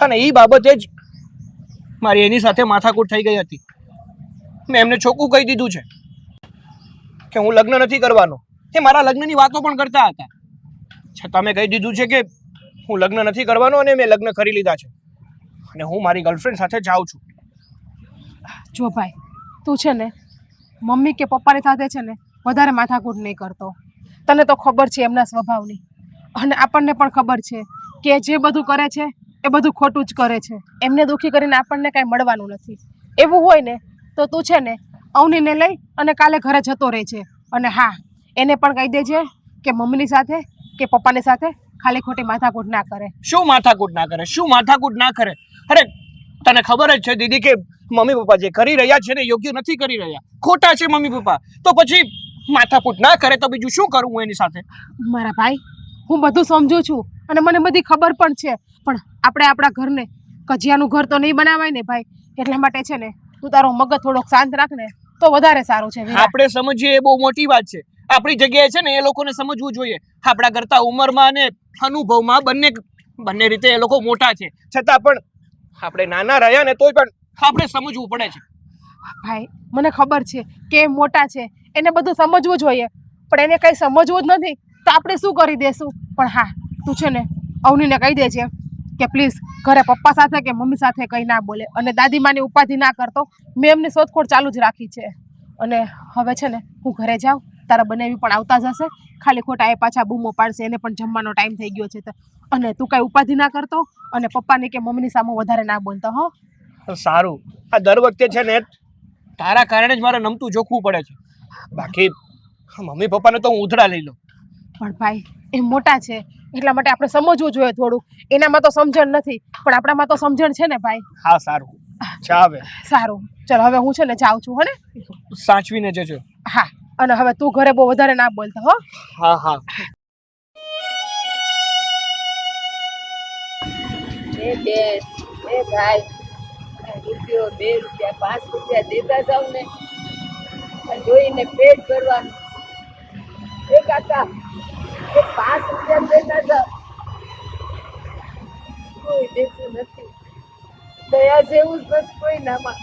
[SPEAKER 5] અને એ બાબતે જ મારી એની સાથે માથાકૂટ થઈ ગઈ હતી. મેં એમને ચોખ્ખું કહી દીધું છે કે હું લગ્ન નથી કરવાનો. એ મારા લગ્નની વાતો પણ કરતા હતા, છતાં મેં કહી દીધું છે કે હું લગ્ન નથી કરવાનો અને મેં લગ્ન કરી લીધા છે અને હું મારી ગર્લફ્રેન્ડ સાથે જાઉં છું.
[SPEAKER 6] જો ભાઈ, તું છે ને મમ્મી કે પપ્પાની સાથે છે ને વધારે માથાકૂટ નહીં કરતો. તને તો ખબર છે એમના સ્વભાવની, અને આપણને પણ ખબર છે કે જે બધું કરે છે એ બધું ખોટું જ કરે છે. એમને દુઃખી કરીને આપણને કાંઈ મળવાનું નથી. એવું હોય ને તો તું છે ને અવનીને લઈ અને કાલે ઘરે જતો રહે છે. અને હા, એને પણ કહી દેજે કે મમ્મીની સાથે કે પપ્પાની સાથે ખાલી ખોટી માથાકૂટ ના કરે.
[SPEAKER 5] શું માથાકૂટ ના કરે? શું માથાકૂટ ના કરે? અરે તને ખબર જ છે દીદી કે મમ્મી પપ્પા જે કરી રહ્યા છે ને યોગ્ય નથી કરી રહ્યા, ખોટા છે મમ્મી પપ્પા. તો પછી માથાકૂટ ના કરે તો બીજું શું કરું હું એની સાથે?
[SPEAKER 6] મારા ભાઈ, હું બધું સમજુ છું અને મને બધી ખબર પણ છે, પણ આપણે આપણા ઘરને કજિયાનું ઘર તો નહીં બનાવાય ને ભાઈ. એટલા માટે છે ને તું તારો મગજ થોડોક શાંત રાખ ને તો વધારે સારું છે.
[SPEAKER 5] આપણે સમજીએ એ બહુ મોટી વાત છે. આપણી જગ્યાએ છે ને એ લોકોને સમજવું જોઈએ. આપણા કરતા ઉંમરમાં અને અનુભવમાં બંને રીતે એ લોકો મોટા છે, છતાં પણ આપણે નાના રહ્યા ને તોય પણ આપણે સમજવું પડે છે.
[SPEAKER 6] ભાઈ, મને ખબર છે કે એ મોટા છે, એને બધું સમજવું જોઈએ, પણ એને કંઈ સમજવું જ નથી તો આપણે શું કરી દેશું. પણ હા, તું છે ને અવનીને કહી દેજે કે પ્લીઝ ઘરે પપ્પા સાથે કે મમ્મી સાથે કંઈ ના બોલે, અને દાદીમાની ઉપાધિ ના કરતો. મેં એમની શોધખોળ ચાલુ જ રાખી છે. અને હવે છે ને હું ઘરે જાઉં, તારા બનેવી પણ આવતા જ હશે. ખાલી ખોટા એ પાછા બૂમો પાડશે, એને પણ જમવાનો ટાઈમ થઈ ગયો છે. અને તું કાંઈ ઉપાધિ ના કરતો અને પપ્પાની કે મમ્મીની સામે વધારે ના બોલતો. હો,
[SPEAKER 5] સારું. આ દર વખતે છે ને તારા કારણે જ મારે નમતું જોખવું પડે છે. બાકી મમ્મી પપ્પાને તો હું ઉધડા લઈ લઉં.
[SPEAKER 6] પણ ભાઈ, એ મોટા છે એટલા માટે આપણે સમજવું જોઈએ થોડું. એનામાં તો સમજણ નથી, પણ આપણામાં તો સમજણ છે ને ભાઈ.
[SPEAKER 5] હા, સારું. ચા હવે.
[SPEAKER 6] સારું, ચલો હવે હું છે ને જાઉં છું. હો ને,
[SPEAKER 5] સાચવીને જજો.
[SPEAKER 6] હા, અને હવે તું ઘરે બહુ વધારે ના બોલતો. હો,
[SPEAKER 5] હા હા.
[SPEAKER 3] એ બેન, એ ભાઈ, રૂપિયો 2 રૂપિયા 5 રૂપિયા દેતા જાવ ને, જોઈને પેટ ભરવાનું. એ કાકા, એ 5 રૂપિયા દેતા જાવ. કોઈ દેતું નથી. દયા જેવું જ નથી કોઈનામાં.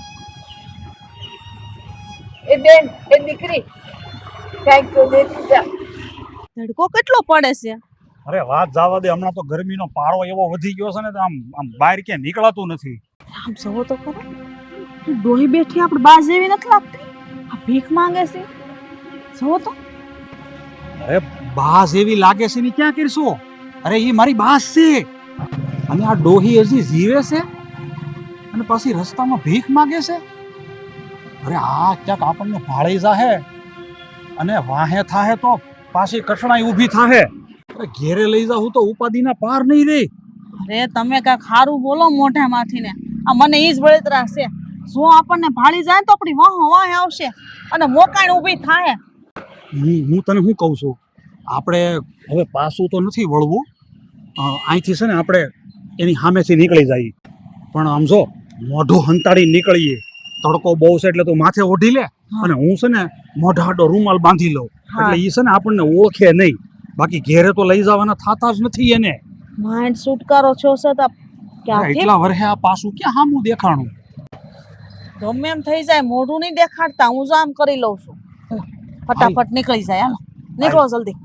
[SPEAKER 3] એ બેન, એ દીકરી, કાંઈક તો દેતી જા.
[SPEAKER 2] તડકો કેટલો પડે છે.
[SPEAKER 1] અરે વાત જવા દે, હમણાં તો ગરમીનો પારો એવો વધી ગયો છે ને તો આમ બહાર ક્યાંય નીકળાતું નથી.
[SPEAKER 2] આમ જોવો તો ખરો, ડોહી બેઠી આપણે બા જેવી નથી લાગતી. આ ભીખ માંગે છે, જોવો તો.
[SPEAKER 1] અરે બા જેવી લાગે છે ને ક્યાં કરશો? અરે એ મારી બાસ છે, અને આ ડોહી હજી જીવે છે અને પછી રસ્તામાં ભીખ માંગે છે. અરે આ ક્યાંક આપણને ભાળી જાહે અને વાહે થાહે તો પાછી કઠણાઈ ઊભી થાહે. અરે ઘેરે લઈ જાઉં તો ઉપાધિના પાર નહીં રે.
[SPEAKER 2] અરે તમે કાંઈક સારું બોલો મોઢામાંથી ને. આ મને ઈ જ બળતરા છે. જો આપણને ભાળી જાય તો આપણી વાહે આવશે અને મોકાઈને ઊભી થાય.
[SPEAKER 1] હું તને શું કહું છું, આપણે હવે પાછું તો નથી વળવું. અહીંથી છે ને આપણે એની સામેથી નીકળી જઈએ, પણ આમ જો મોઢું હંતાડી નીકળીએ. તડકો બહુ છે એટલે તું માથે ઓઢી લે અને હું છે ને મોઢાડો રૂમાલ બાંધી લઉં, એટલે એ છે ને આપણને ઓળખે નહીં. બાકી ઘેરે તો લઈ જવાના થતા જ નથી એને.
[SPEAKER 2] માઇન્ડ છુટકારો છો છતાં ક્યાંથી
[SPEAKER 1] એટલા વર્ષે આ પાછું ક્યાં સામું દેખાણું.
[SPEAKER 2] ગમે એમ થઈ જાય, મોઢું નહીં દેખાડતા. હું જ આમ કરી લઉં છું. ફટાફટ નીકળી જાય. હાલો નીકળો જલ્દી.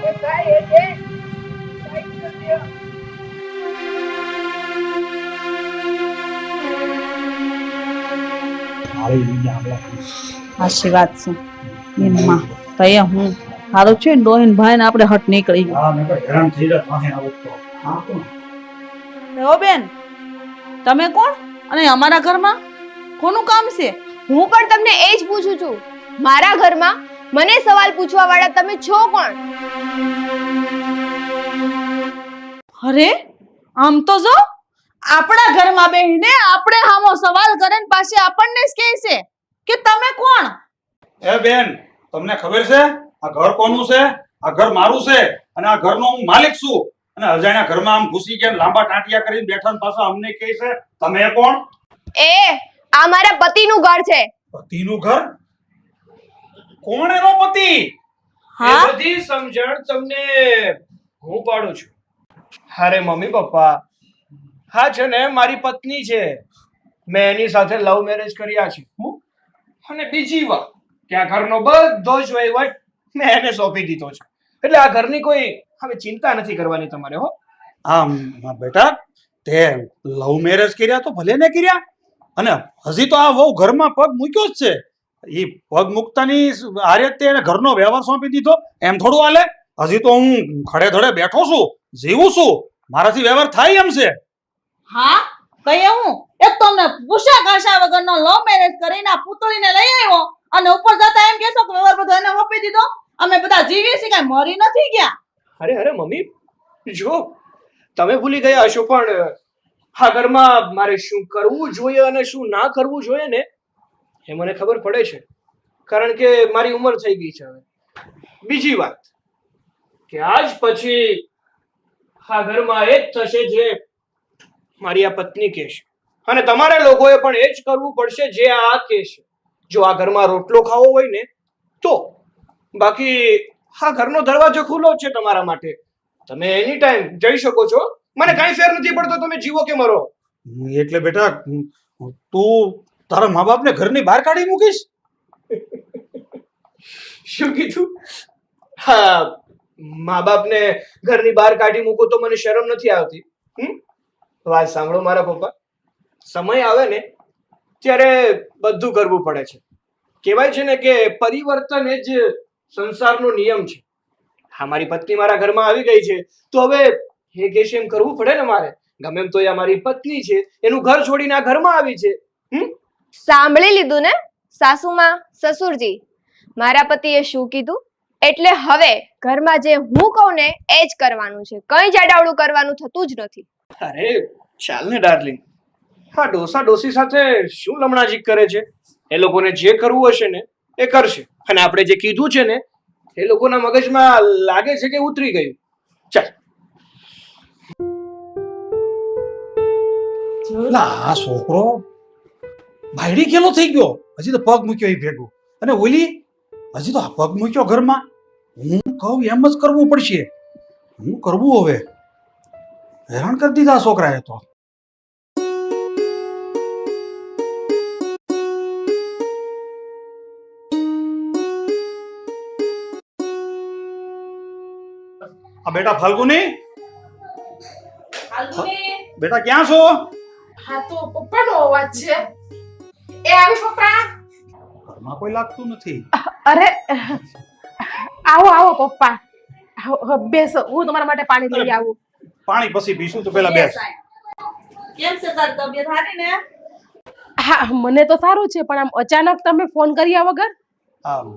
[SPEAKER 3] એ ભાઈ, એ બેન, સાઈડ તો દ્યો.
[SPEAKER 2] સાચી વાત છે. એમાં તો એ હું સારું છે ને ડોહીન ભાઈ ને આપણે હટ નીકળી ગયો. બેન, તમે કોણ અને અમારા ઘરમાં કોનું કામ છે?
[SPEAKER 7] હું પણ તમને એ જ પૂછું છું, મારા ઘરમાં મને સવાલ પૂછવા વાળા તમે છો કોણ?
[SPEAKER 2] અરે આમ તો જો આપણા ઘરમાં બેહીને આપણે હામો સવાલ કરે ને પાછી આપણને જ કહે છે કે તમે કોણ?
[SPEAKER 1] એ બેન, તમને ખબર છે આ ઘર કોનું છે? આ ઘર મારું છે અને આ ઘરનો હું માલિક છું. અને અજાણ્યા ઘરમાં આમ ઘૂસી ગયા લાંબા ટાંટિયા કરીને બેઠા ને પાછા અમને કહે છે તમે કોણ?
[SPEAKER 7] આ મારા પતિનું ઘર છે.
[SPEAKER 1] પતિનું ઘર? કોણ એનો પતિ?
[SPEAKER 2] હા
[SPEAKER 5] એ બધી સમજણ તમને હું પાડું છું. અરે મમ્મી પપ્પા, હા છે ને મારી પત્ની છે. મેં એની સાથે લવ મેરેજ કર્યા છે. અને બીજી વાત કે આ ઘરનો બધો જ વહીવટ મેં એને સોંપી દીધો છે. એટલે આ ઘરની કોઈ હવે ચિંતા નથી કરવાની તમારે. હો
[SPEAKER 1] આમ બેટા, તે લવ મેરેજ કર્યા તો ભલે ને કર્યા, અને હજી તો આ વહુ ઘરમાં પગ મૂક્યો જ છે. એ પગ મૂકતાની આરે તે એને ઘરનો વ્યવહાર સોંપી દીધો, એમ થોડું હાલે? હજી તો હું ખડે ધડે બેઠો છું, જીવું છું, મારાથી વ્યવહાર થાય એમ છે.
[SPEAKER 2] હા કહીએ હું એક તો અમને પૂછા કાશા વગરનો લવ મેરેજ કરીને આ પૂતળીને લઈ આવ્યો અને ઉપર જતા એમ કહેશો કે વ્યવહાર બધો એને આપી દીધો. અમે બધા જીવીએ છીએ, કાંઈ મરી નથી ગયા.
[SPEAKER 5] અરે મમ્મી, જો તમે ભૂલી ગયા હશો પણ આ ઘરમાં મારે શું કરવું જોઈએ અને શું ના કરવું જોઈએ ને એ મને ખબર પડે છે. કારણ કે મારી ઉંમર થઈ ગઈ છે હવે. બીજી વાત કે આજ પછી આ ઘરમાં એ જ થશે જે મારી આ પત્ની કહેશે, અને તમારે લોકોએ પણ એ જ કરવું પડશે જે આ કહેશે. જો આ ઘરમાં રોટલો ખાવો હોય ને તો, બાકી આ ઘરનો દરવાજો ખુલ્લો જ છે તમારા માટે. તમે એની ટાઈમ જઈ શકો છો. મને કાંઈ ફેર નથી પડતો તમે જીવો કે મરો.
[SPEAKER 1] એટલે બેટા તું તારા મા બાપને ઘરની બહાર કાઢી મૂકીશ?
[SPEAKER 5] શું કીધું? હા, મા બાપને ઘરની બહાર કાઢી મૂકો તો મને શરમ નથી આવતી. વાત સાંભળો મારા પપ્પા, સમય આવે ને ત્યારે બધું કરવું પડે છે. કહેવાય છે ને કે પરિવર્તન એ જ સંસારનો નિયમ છે. હા, મારી પત્ની મારા ઘરમાં આવી ગઈ છે તો હવે એ કહેશે એમ કરવું પડે ને મારે. ગમે એમ તો એ મારી પત્ની છે, એનું ઘર છોડીને આ ઘરમાં આવી છે.
[SPEAKER 7] સાંભળી લીધું ને સાસુમાં, સસુરજી? મારા પતિએ શું કીધું? એટલે હવે ઘરમાં જે હું કહું ને એ જ કરવાનું છે, કંઈ જાડાવડું કરવાનું થતું જ નથી.
[SPEAKER 5] અરે ચાલ ને ડાર્લિંગ, હા ડોસા ડોસી સાથે શું લમણાજી કરે છે? એ લોકોને જે કરવું હશે ને એ કરશે, અને આપણે જે કીધું છે ને એ લોકોના મગજમાં લાગે છે કે ઉતરી ગયું. ચાલ.
[SPEAKER 1] આ છોકરો બાયડી કેલો થઈ ગયો, હજી તો પગ મૂક્યો એ ભેગું, અને ઓલી હજી તો પગ મૂક્યો ઘરમાં. હું કહું એમ જ કરવું પડશે. હું કરવું હવે? હેરાન કરી દીધા છોકરાએ તો. આ બેટા ફાલ્ગુની, બેટા ક્યાં છો?
[SPEAKER 6] હા તો પપ્પાનો અવાજ છે. એ આવી પપ્પા.
[SPEAKER 1] ઘરમાં કોઈ લાગતું નથી.
[SPEAKER 6] અરે આવો આવો પપ્પા, બેસો, હું તમારા માટે પાણી લઈ આવું.
[SPEAKER 1] પાણી પછી પીશું તો પેલા બેસ.
[SPEAKER 2] કેમ છે તારી તબિયત સારી ને?
[SPEAKER 6] હા મને તો સારું છે, પણ આમ અચાનક તમે ફોન કર્યા વગર?
[SPEAKER 1] આમ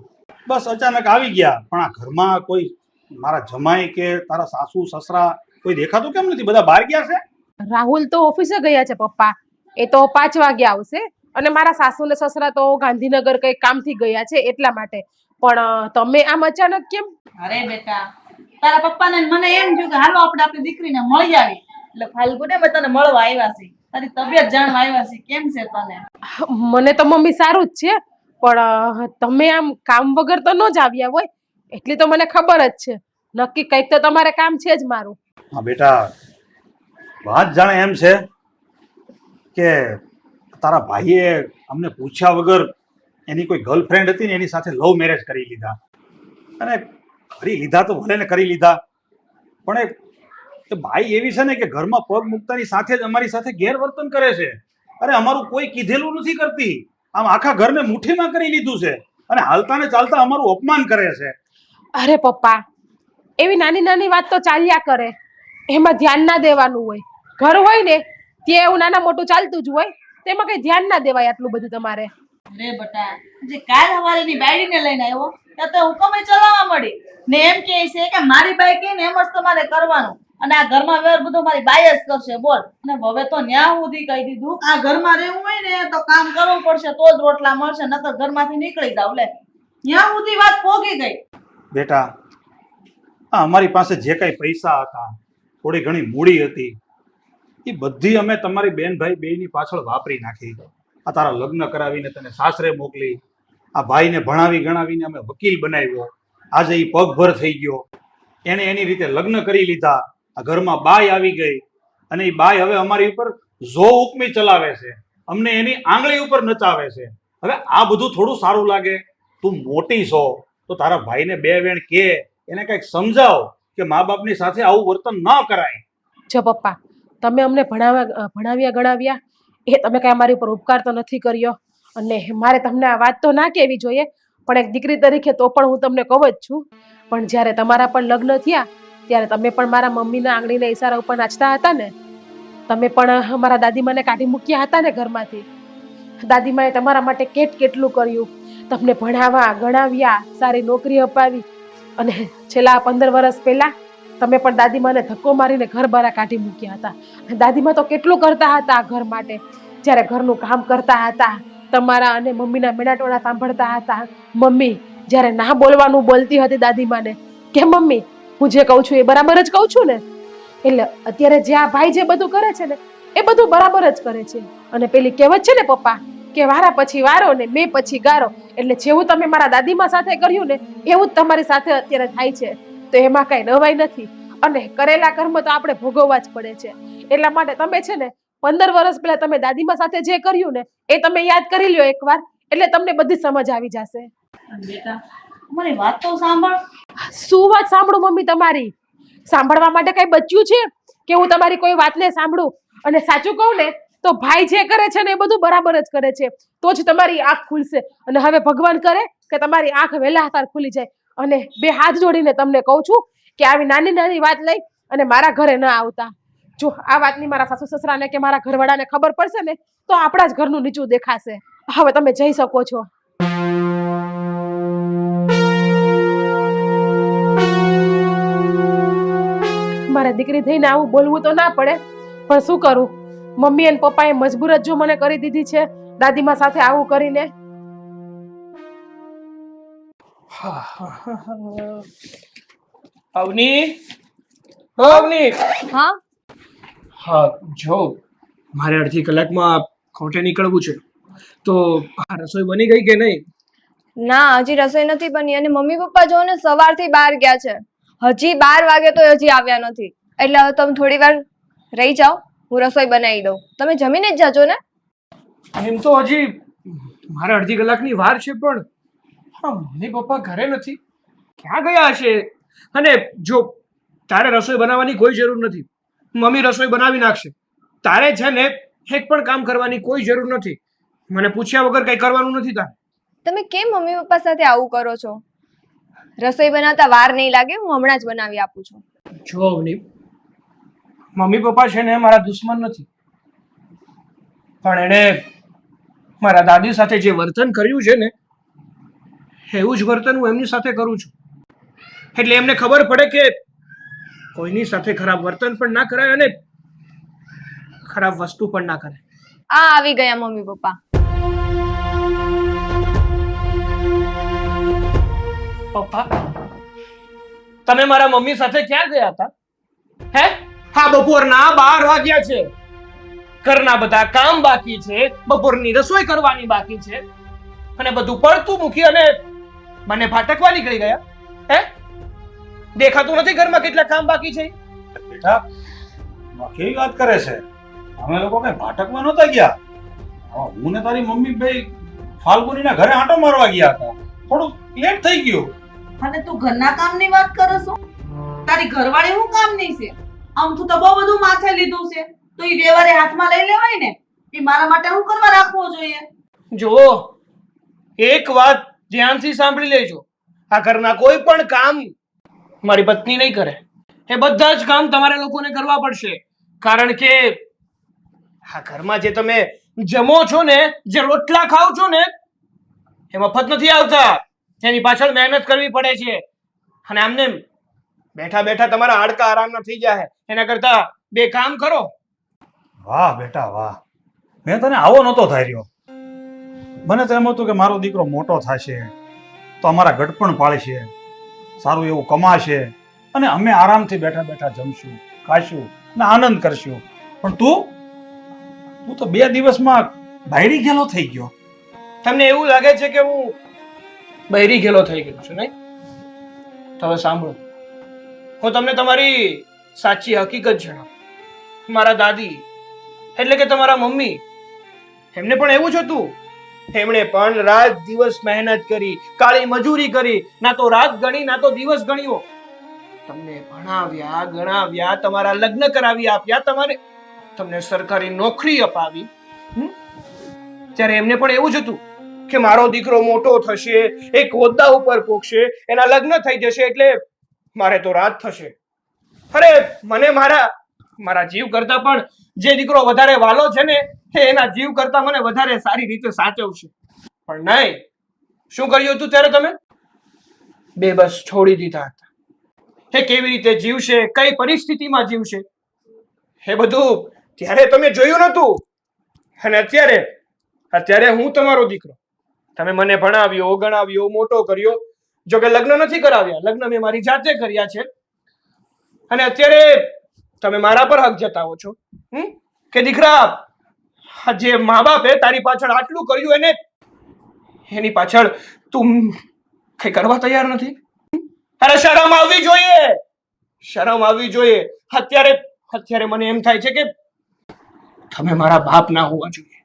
[SPEAKER 1] બસ અચાનક આવી ગયા, પણ આ ઘરમાં કોઈ મારા જમાઈ કે તારા સાસુ સસરા કોઈ દેખાતું કેમ નથી? બધા બહાર ગયા છે.
[SPEAKER 6] રાહુલ તો ઓફિસે ગયા છે પપ્પા, એ તો 5 વાગે આવશે, અને મારા સાસુ ને સસરા તો ગાંધીનગર કઈ કામથી ગયા છે એટલા માટે. પણ તમે આમ અચાનક કેમ?
[SPEAKER 2] અરે બેટા, તારા પપ્પાને મને એમ થયું કે હાલો આપણે આપણી દીકરીને મળી આવી, એટલે ફાલ્ગુને મેં તને મળવા આવ્યા છે, તારી તબિયત જાણવા આવ્યા છે. કેમ છે તને?
[SPEAKER 6] મને તો મમ્મી સારું જ છે, પણ તમે આમ કામ વગર તો ન જ આવ્યા હોય, એટલી તો મને ખબર જ છે. નક્કી કંઈક તો તમારે કામ છે જ મારું.
[SPEAKER 1] હા બેટા, વાત જાણે એમ છે કે તારા ભાઈએ અમને પૂછ્યા વગર એની કોઈ ગર્લફ્રેન્ડ હતી ને એની સાથે લવ મેરેજ કરી લીધા. અને કરી લીધા તો ભલે ને કરી લીધા, પણ એ ભાઈ એવી છે ને કે ઘરમાં પગ મૂકતાની સાથે જ અમારી સાથે ગેરવર્તન કરે છે. અરે અમારું કોઈ કીધેલું નથી કરતી, આમ આખા ઘરને મુઠ્ઠીમાં કરી લીધું છે, અને હાલતા ને ચાલતા અમારું અપમાન કરે છે.
[SPEAKER 6] અરે પપ્પા, એવી નાની નાની વાત તો ચાલ્યા કરે, એમાં ધ્યાન ના દેવાનું હોય. ઘર હોય ને ત્યાં એવું નાના મોટું ચાલતું જ હોય, તેમાં કઈ ધ્યાન ના દેવાય આટલું બધું તમારે.
[SPEAKER 2] અરે બટા, જે કાલ હવારેની બાયડીને લઈને આવ્યો ત્યાં તો હુકમે ચલાવવા મળી ને એમ કહે છે કે મારી બાઈ કહે ને એમ જ તમારે કરવાનું અને આ ઘરમાં વ્યવહાર બધો મારી બાઈ જ કરશે બોલ. અને હવે તો ન્યા સુધી કહી દીધું આ ઘરમાં રહેવું હોય ને તો કામ કરવું પડશે તો જ રોટલા મળશે નકર ઘરમાંથી નીકળી જાવ. લે ન્યા સુધી વાત પોગી ગઈ.
[SPEAKER 1] બેટા, આ અમારી પાસે જે કાંઈ પૈસા હતા, થોડી ઘણી મૂડી હતી, એ બધી અમે તમારી બેન ભાઈ બેયની પાછળ વાપરી નાખી. આ તારા લગ્ન કરાવીને તને સાસરે મોકલી, આ ભાઈને ભણાવી ગણાવીને અમે વકીલ બનાવ્યો, આજે એ પગભર થઈ ગયો, એને એની રીતે લગ્ન કરી લીધા, આ ઘરમાં બાઈ આવી ગઈ અને એ બાઈ હવે અમારી ઉપર જો હુકમી ચલાવે છે, અમને એની આંગળી ઉપર નચાવે છે. હવે આ બધું થોડું સારું લાગે? તું મોટી છો તો તારા ભાઈને બે વેણ કે એને કંઈક સમજાવ કે મા બાપની સાથે આવું વર્તન ન કરાય.
[SPEAKER 6] જો પપ્પા, તમે અમને ભણાવ્યા ગણાવ્યા એ તમે કાંઈ અમારી ઉપર ઉપકાર તો નથી કર્યો અને મારે તમને આ વાત તો ના કહેવી જોઈએ, પણ એક દીકરી તરીકે તો પણ હું તમને કહું જ છું. પણ જ્યારે તમારા પણ લગ્ન થયા ત્યારે તમે પણ મારા મમ્મીના આંગળીના ઈશારા ઉપર નાચતા હતા ને. તમે પણ અમારા દાદીમાને કાઢી મૂક્યા હતા ને ઘરમાંથી. દાદીમાએ તમારા માટે કેટલું કર્યું, તમને ભણાવ્યા ગણાવ્યા, સારી નોકરી અપાવી અને છેલ્લા 15 વર્ષ પહેલા તમે પણ દાદીમાને ધક્કો મારીને ઘર બહાર કાઢી મૂક્યા હતા. દાદીમા તો કેટલું કરતા હતા આ ઘર માટે. જ્યારે ઘરનું કામ કરતા હતા, તમારા અને મમ્મીના મેણાટોણા સાંભળતા હતા. મમ્મી જ્યારે ના બોલવાનું બોલતી હતી દાદીમાને કે મમ્મી હું જે કહું છું એ બરાબર જ કહું છું ને. એટલે અત્યારે જે આ ભાઈ જે બધું કરે છે ને એ બધું બરાબર જ કરે છે. અને પેલી કહેવત છે ને પપ્પા કે વારા પછી વારો ને બે પછી ગારો, એટલે જેવું તમે મારા દાદીમા સાથે કર્યું ને એવું જ તમારી સાથે અત્યારે થાય છે. તો એમાં કઈ નવાઈ નથી અને કરેલા કર્મ તો આપણે ભોગવવા જ પડે છે. એટલા માટે તમે છે ને 15 વર્ષ પહેલા તમે દાદીમા સાથે જે કર્યું ને એ તમે યાદ કરી લ્યો એકવાર, એટલે તમને બધી સમજ આવી જશે.
[SPEAKER 2] બેટા મારી વાત તો સાંભળ.
[SPEAKER 6] શું વાત સાંભળું મમ્મી તમારી? સાંભળવા માટે કઈ બચ્યું છે કે હું તમારી કોઈ વાતને સાંભળું? અને સાચું કહું ને તો ભાઈ જે કરે છે ને એ બધું બરાબર જ કરે છે, તો જ તમારી આંખ ખુલશે. અને હવે ભગવાન કરે કે તમારી આંખ વહેલા હાથાર ખુલી જાય. અને બે હાથ જોડીને તમને કહું છું કે આવી નાની નાની વાત લઈ અને મારા ઘરે ન આવતા. જો આ વાતની મારા સાસુ સસરાને કે મારા ઘરવાળાને ખબર પડશે ને તો આપણા જ ઘરનું નીચું દેખાશે. હવે તમે જઈ શકો છો. મારા દીકરી થઈને આવું બોલવું તો ના પડે, પણ શું કરું, મમ્મી અને પપ્પાએ મજબૂર જ જો મને કરી દીધી છે દાદીમા સાથે આવું કરીને.
[SPEAKER 5] અવની, અવની,
[SPEAKER 7] હા
[SPEAKER 5] હા જો મારે અડધી કલાકમાં ખોટે નીકળવું છે, તો આ રસોઈ બની ગઈ કે નહીં?
[SPEAKER 7] ના, હજી રસોઈ નથી બની અને મમ્મી પપ્પા જો ને સવારથી બહાર ગયા છે. હજી 12 વાગે તો હજી આવ્યા નથી. એટલે હવે તમે થોડી વાર રહી જાઓ, હું રસોઈ બનાવી દઉં. તમે જમીને જ જાજો ને.
[SPEAKER 5] એમ તો હજી મારે અડધી કલાકની વાર છે, પણ હા મમ્મી પપ્પા ઘરે નથી, ક્યાં ગયા હશે? અને જો તારે રસોઈ બનાવવાની કોઈ જરૂર નથી, મમ્મી રસોઈ બનાવી નાખશે. તારે છે ને એક પણ કામ કરવાની કોઈ જરૂર નથી. મને પૂછ્યા વગર કઈ કરવાનું નથી તારે.
[SPEAKER 7] તમે કેમ મમ્મી પપ્પા સાથે આવું કરો છો? રસોઈ બનાવતા વાર નહીં લાગે, હું હમણાં જ બનાવી આપું છું.
[SPEAKER 5] જો અવની, મમ્મી પપ્પા છે ને મારા દુશ્મન નથી, પણ એને મારા દાદી સાથે જે વર્તન કર્યું છે ને એવું જ વર્તન હું એમની સાથે કરું છું. એટલે એમને ખબર પડે કે કોઈની સાથે ખરાબ વર્તન પણ ના કરાય અને ખરાબ વસ્તુ પણ ના કરાય.
[SPEAKER 7] આ આવી ગયા મમ્મી પપ્પા.
[SPEAKER 5] પપ્પા, તમે મારા મમ્મી સાથે ક્યાં ગયા હતા? હે? હા, બપોરના 12 વાગ્યા છે. ઘરના બધા કામ બાકી છે, બપોરની રસોઈ કરવાની બાકી છે અને બધું પડતું મૂકી અને મને ભાટકવા નીકળી ગયા. હે? દેખાતું નથી ઘરમાં કેટલા કામ બાકી છે?
[SPEAKER 1] બેટા કેવી વાત કરે છે? અમે લોકો કઈ ભાટકમાં નહોતા ગયા. હું ને તારી મમ્મી ભાઈ ફાલ્ગુનીના ઘરે આંટો મારવા ગયા હતા, થોડું લેટ થઈ ગયું.
[SPEAKER 2] અને તું ઘરના કામની વાત કરે છો? તારી ઘરવાળી શું કામની છે? આમ તું તો બહુ બધું માથે લીધું છે, તો એ વ્યવહારે હાથમાં લઈ લેવાય ને. એ મારા માટે હું કરવા રાખવો જોઈએ?
[SPEAKER 5] જો એક વાત ધ્યાનથી સાંભળી લેજો, આ ઘરના કોઈ પણ કામ મારી પત્ની નહીં કરે. એ બધા જ કામ તમારે લોકોને કરવા પડશે, કારણ કે આ ઘરમાં જે તમે જમો છો ને, જે રોટલા ખાઓ છો ને, એ મફત નથી આવતા, એની પાછળ મહેનત કરવી પડે છે. અને આમને બેઠા બેઠા તમારા હાડકા આરામ થઈ જાય, એના કરતા બે કામ કરો.
[SPEAKER 1] વાહ બેટા વાહ, મેં તને આવો નહોતો ધાર્યો. મને તો એમ હતું કે મારો દીકરો મોટો થશે તો અમારા ગઢપણ પાળશે, સારું એવું કમાશે અને અમે આરામથી બેઠા બેઠા જમશું, ખાશું અને આનંદ કરશું. પણ તું તો 2 દિવસમાં બાયડી ગેલો થઈ ગયો.
[SPEAKER 5] તમને એવું લાગે છે કે હું બહેરી ગેલો થઈ ગયો છું, નહીં? તો હવે સાંભળો, હું તમને તમારી સાચી હકીકત જણાવું. મારા દાદી એટલે કે તમારા મમ્મી, એમને પણ એવું જ હતું. એમણે પણ રાત દિવસ મહેનત કરી, કાળી મજૂરી કરી, ના તો રાત ગણી ના તો દિવસ ગણ્યો. તમને ભણાવ્યા, ગણાવ્યા, તમારા લગ્ન કરાવી આપ્યા, તમને સરકારી નોકરી અપાવી. ત્યારે એમને પણ એવું જ હતું કે મારો દીકરો મોટો થશે, એક હોદ્દા ઉપર પહોંચશે, એના લગ્ન થઈ જશે એટલે મારે તો રાત થશે. અરે મને મારા જીવ કરતા પણ જે દીકરો વધારે વાલો છે ને, એના જીવ કરતા મને વધારે સારી રીતે સાચવશે. પણ નહીં, શું કર્યું હતું ત્યારે તમે? બસ છોડી દીધા હતા. એ કેવી રીતે જીવશે, કઈ પરિસ્થિતિમાં જીવશે, એ બધું ત્યારે તમે જોયું નતું. અને અત્યારે હું તમારો દીકરો, તમે મને ભણાવ્યો, ગણાવ્યો, મોટો કર્યો. જો કે લગ્ન નથી કરાવ્યા, લગ્ન મેં મારી જાતે કર્યા છે. અને અત્યારે તમે મારા પર હક જતાવો છો કે દીકરા, જે મા બાપે તારી પાછળ આટલું કર્યું એની પાછળ તું કઈ કરવા તૈયાર નથી. અરે શરમ આવવી જોઈએ, શરમ આવવી જોઈએ. અત્યારે મને એમ થાય છે કે તમે મારા બાપ ના હોવા જોઈએ.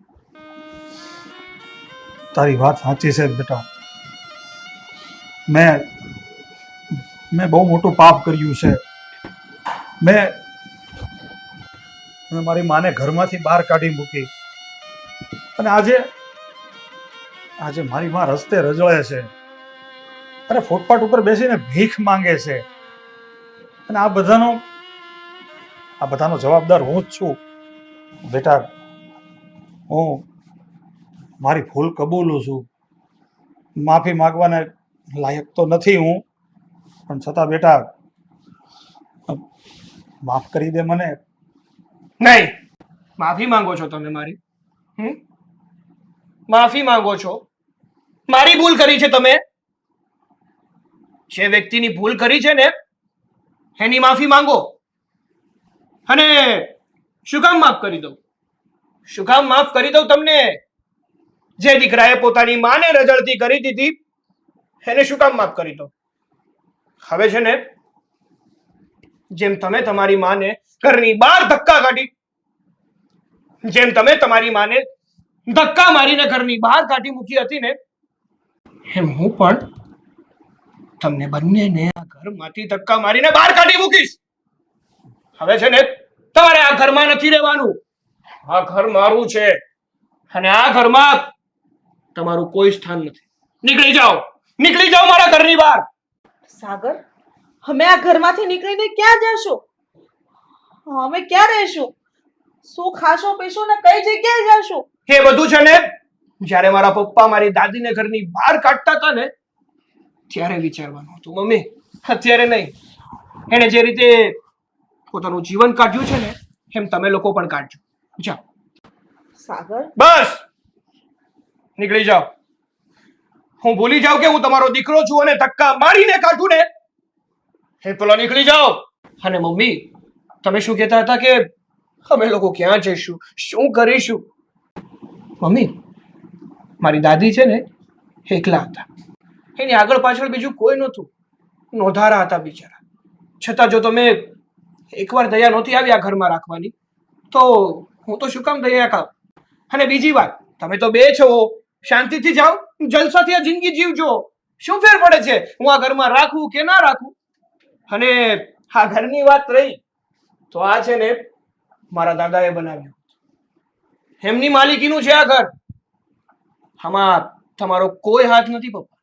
[SPEAKER 1] તારી વાત સાચી છે બેટા. મેં બહુ મોટું પાપ કર્યું છે. મેં મારી માને ઘરમાંથી બહાર કાઢી મૂકી અને આજે મારી માં રસ્તે રજળે છે, અરે ફૂટપાથ ઉપર બેસીને ભીખ માંગે છે. અને આ બધાનો જવાબદાર હું જ છું. બેટા, હું મારી ભૂલ કબૂલું છું. માફી માંગવાને લાયક તો નથી હું, પણ છતાં બેટા માફ કરી દે મને.
[SPEAKER 5] નહીં, માફી માંગો છો તમે મારી? માફી માંગો છો? મારી ભૂલ કરી છે તમે? જે વ્યક્તિની ભૂલ કરી છે ને, એની માફી માંગો. અને શું કામ માફ કરી દઉં? શું કામ માફ કરી દઉં તમને? જે દીકરાએ પોતાની માને રજળતી કરી દીધી, એને શું કામ માફ કરી દઉં? હવે છે ને, જેમ તમે તમારી માને ઘરની બહાર ધક્કા કાઢી, જેમ તમે તમારી માને ધક્કા મારીને ઘરની બહાર કાઢી મૂકી હતી ને, એમ હું પણ તમને બંનેને આ ઘરમાંથી ધક્કા મારીને બહાર કાઢી મૂકીશ. હવે છે ને, તમારે આ ઘરમાં નથી રહેવાનું. આ ઘર મારું છે અને આ ઘરમાં તમારું કોઈ સ્થાન નથી. નીકળી જાઓ મારા ઘરની બહાર.
[SPEAKER 2] સાગર, અમે આ ઘરમાંથી નીકળીને ક્યાં જશું? અમે ક્યાં રહીશું? શું ખાશો પીશું ને કઈ જગ્યાએ જશું?
[SPEAKER 5] એ બધું છે ને, જ્યારે મારા પપ્પા મારી દાદીને ઘરની બહાર કાઢતા હતા ને, ત્યારે વિચારવાનું હતું મમ્મી. અત્યારે નહીં. એને જે રીતે પોતાનું જીવન કાઢ્યું છે ને, એમ તમે લોકો પણ કાઢજો. જાઓ.
[SPEAKER 2] સાગર,
[SPEAKER 5] બસ નીકળી જાઓ. હું ભૂલી જાઉં કે હું તમારો દીકરો છું અને ધક્કા મારીને કાઢું ને, એ પેલા નીકળી જાઓ. અને મમ્મી, તમે શું કહેતા હતા કે અમે લોકો ક્યાં જઈશું, શું કરીશું? મમ્મી, મારી દાદી છે ને, એકલા હતા. એની આગળ પાછળ બીજું કોઈ નહોતું. નોધારા હતા બિચારા. છતાં જો તમે એકવાર દયા નહોતી આવી આ ઘરમાં રાખવાની, તો હું તો શું કામ દયા ખાવ? અને બીજી વાત, તમે તો બે છો, શાંતિથી જાઓ, જલસાથી આ જિંદગી જીવજો. શું ફેર પડે છે હું આ ઘરમાં રાખું કે ના રાખું? અને આ ઘરની વાત રહી, તો આ છે ને, મારા દાદાએ બનાવ્યું. એમની માલિકીનું છે આ ઘર. આમાં તમારો કોઈ હાથ નથી પપ્પા.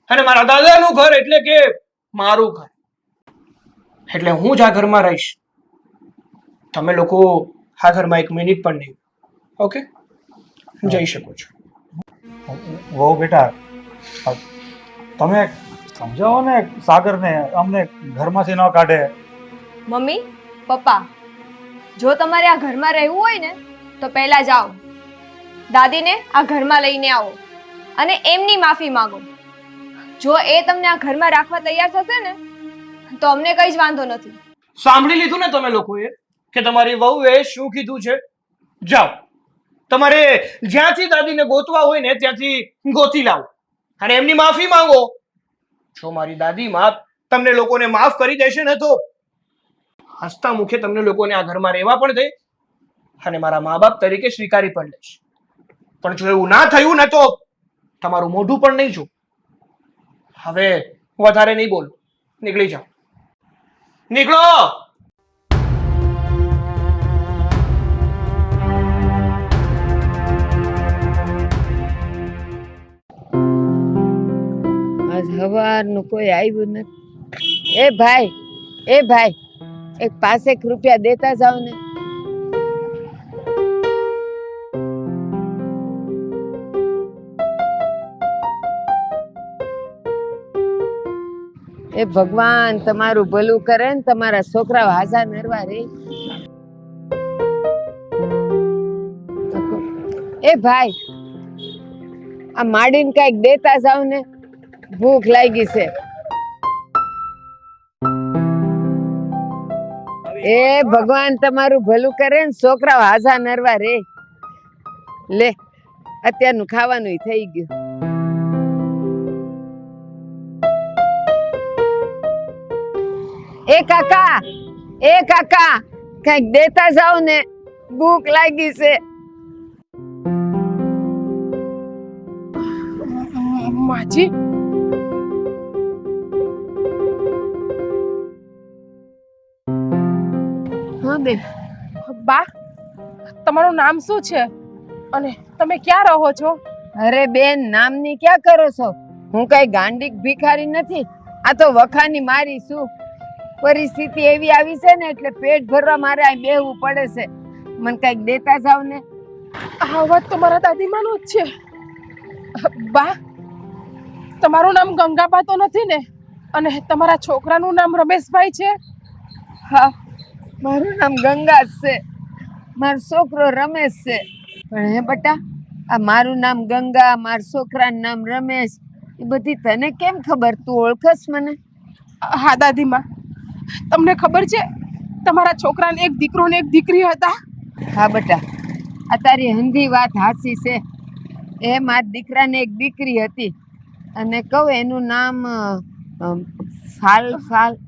[SPEAKER 5] અને મારા દાદાનું ઘર એટલે કે મારું ઘર. એટલે હું જ આ ઘરમાં રહીશ. તમે લોકો આ ઘરમાં 1 મિનિટ પણ નહીં. ઓકે, જઈ શકો છો.
[SPEAKER 1] વહુ બેટા તમે સમજાવો ને સાગરને, અમને ઘરમાંથી ન કાઢે.
[SPEAKER 7] મમ્મી પપ્પા, જો તમારે આ ઘરમાં રહેવું હોય ને તો પહેલા જાઓ, દાદીને આ ઘરમાં લઈને આવો અને એમની માફી માંગો. જો એ તમને આ ઘરમાં રાખવા તૈયાર થશે ને તો અમને કઈ જ વાંધો નથી.
[SPEAKER 5] સાંભળી લીધું ને તમે લોકોએ કે તમારી વહુએ શું કીધું છે? જાઓ, તમારે જ્યાંથી દાદીને ગોતવા હોય ને ત્યાંથી ગોતી લાવો અને એમની માફી માંગો. જો મારી દાદીમાં તમને લોકોને માફ કરી દેશે ને તો હસતા મુખે તમને લોકોને આ ઘરમાં રહેવા પણ દે અને મારા મા બાપ તરીકે સ્વીકારી પણ લેશે. પણ જો એવું ના થયું ને તો તમારું મોઢું પણ નહીં જો. હવે વધારે નહીં બોલો, નીકળી જાઓ, નીકળો.
[SPEAKER 3] આજ સવારનું કોઈ આવ્યું નથી. એ ભાઈ એક 5 રૂપિયા દેતા જાવ ને. એ ભગવાન તમારું ભલું કરે ને તમારા છોકરા હાજા નરવા રે. એ ભાઈ આ માડીને કઈક દેતા જાવ ને, ભૂખ લાગી છે. એ ભગવાન તમારું ભલું કરે ને છોકરા હાજા નરવા રે. લે અત્યારનું ખાવાનું થઈ ગયું. એ કાકા કઈક દેતા જાવ ને, ભૂખ લાગી છે.
[SPEAKER 6] માજી
[SPEAKER 3] હા બેન.
[SPEAKER 6] બા, તમારું નામ શું છે અને તમે ક્યાં રહો છો?
[SPEAKER 3] અરે બેન, નામની ક્યાં કરો છો? હું કઈ ગાંડીક ભિખારી નથી. આ તો વખાની મારી છું. પરિસ્થિતિ એવી આવી છે ને એટલે પેટ ભરવા મારે અહીં બેહવું પડે છે. મને કઈક દેતા જાવ ને.
[SPEAKER 6] આ વાત તો મારા દાદીમાનો જ છે. બા, તમારું નામ ગંગાબા તો નથી ને? અને તમારા છોકરાનું નામ રમેશભાઈ છે?
[SPEAKER 3] હા, મારું નામ ગંગા જ છે, મારો છોકરો રમેશ છે. પણ હે બટા, આ મારું નામ ગંગા, મારા છોકરાનું નામ રમેશ, એ બધી તને કેમ ખબર? તું ઓળખસ મને?
[SPEAKER 6] હા દાદીમા, તમને ખબર છે તમારા છોકરાને એક દીકરો ને એક દીકરી હતા?
[SPEAKER 3] હા બટા, આ તારી હંધી વાત હાચી છે. એ મારા દીકરાને એક દીકરી હતી અને કહું એનું નામ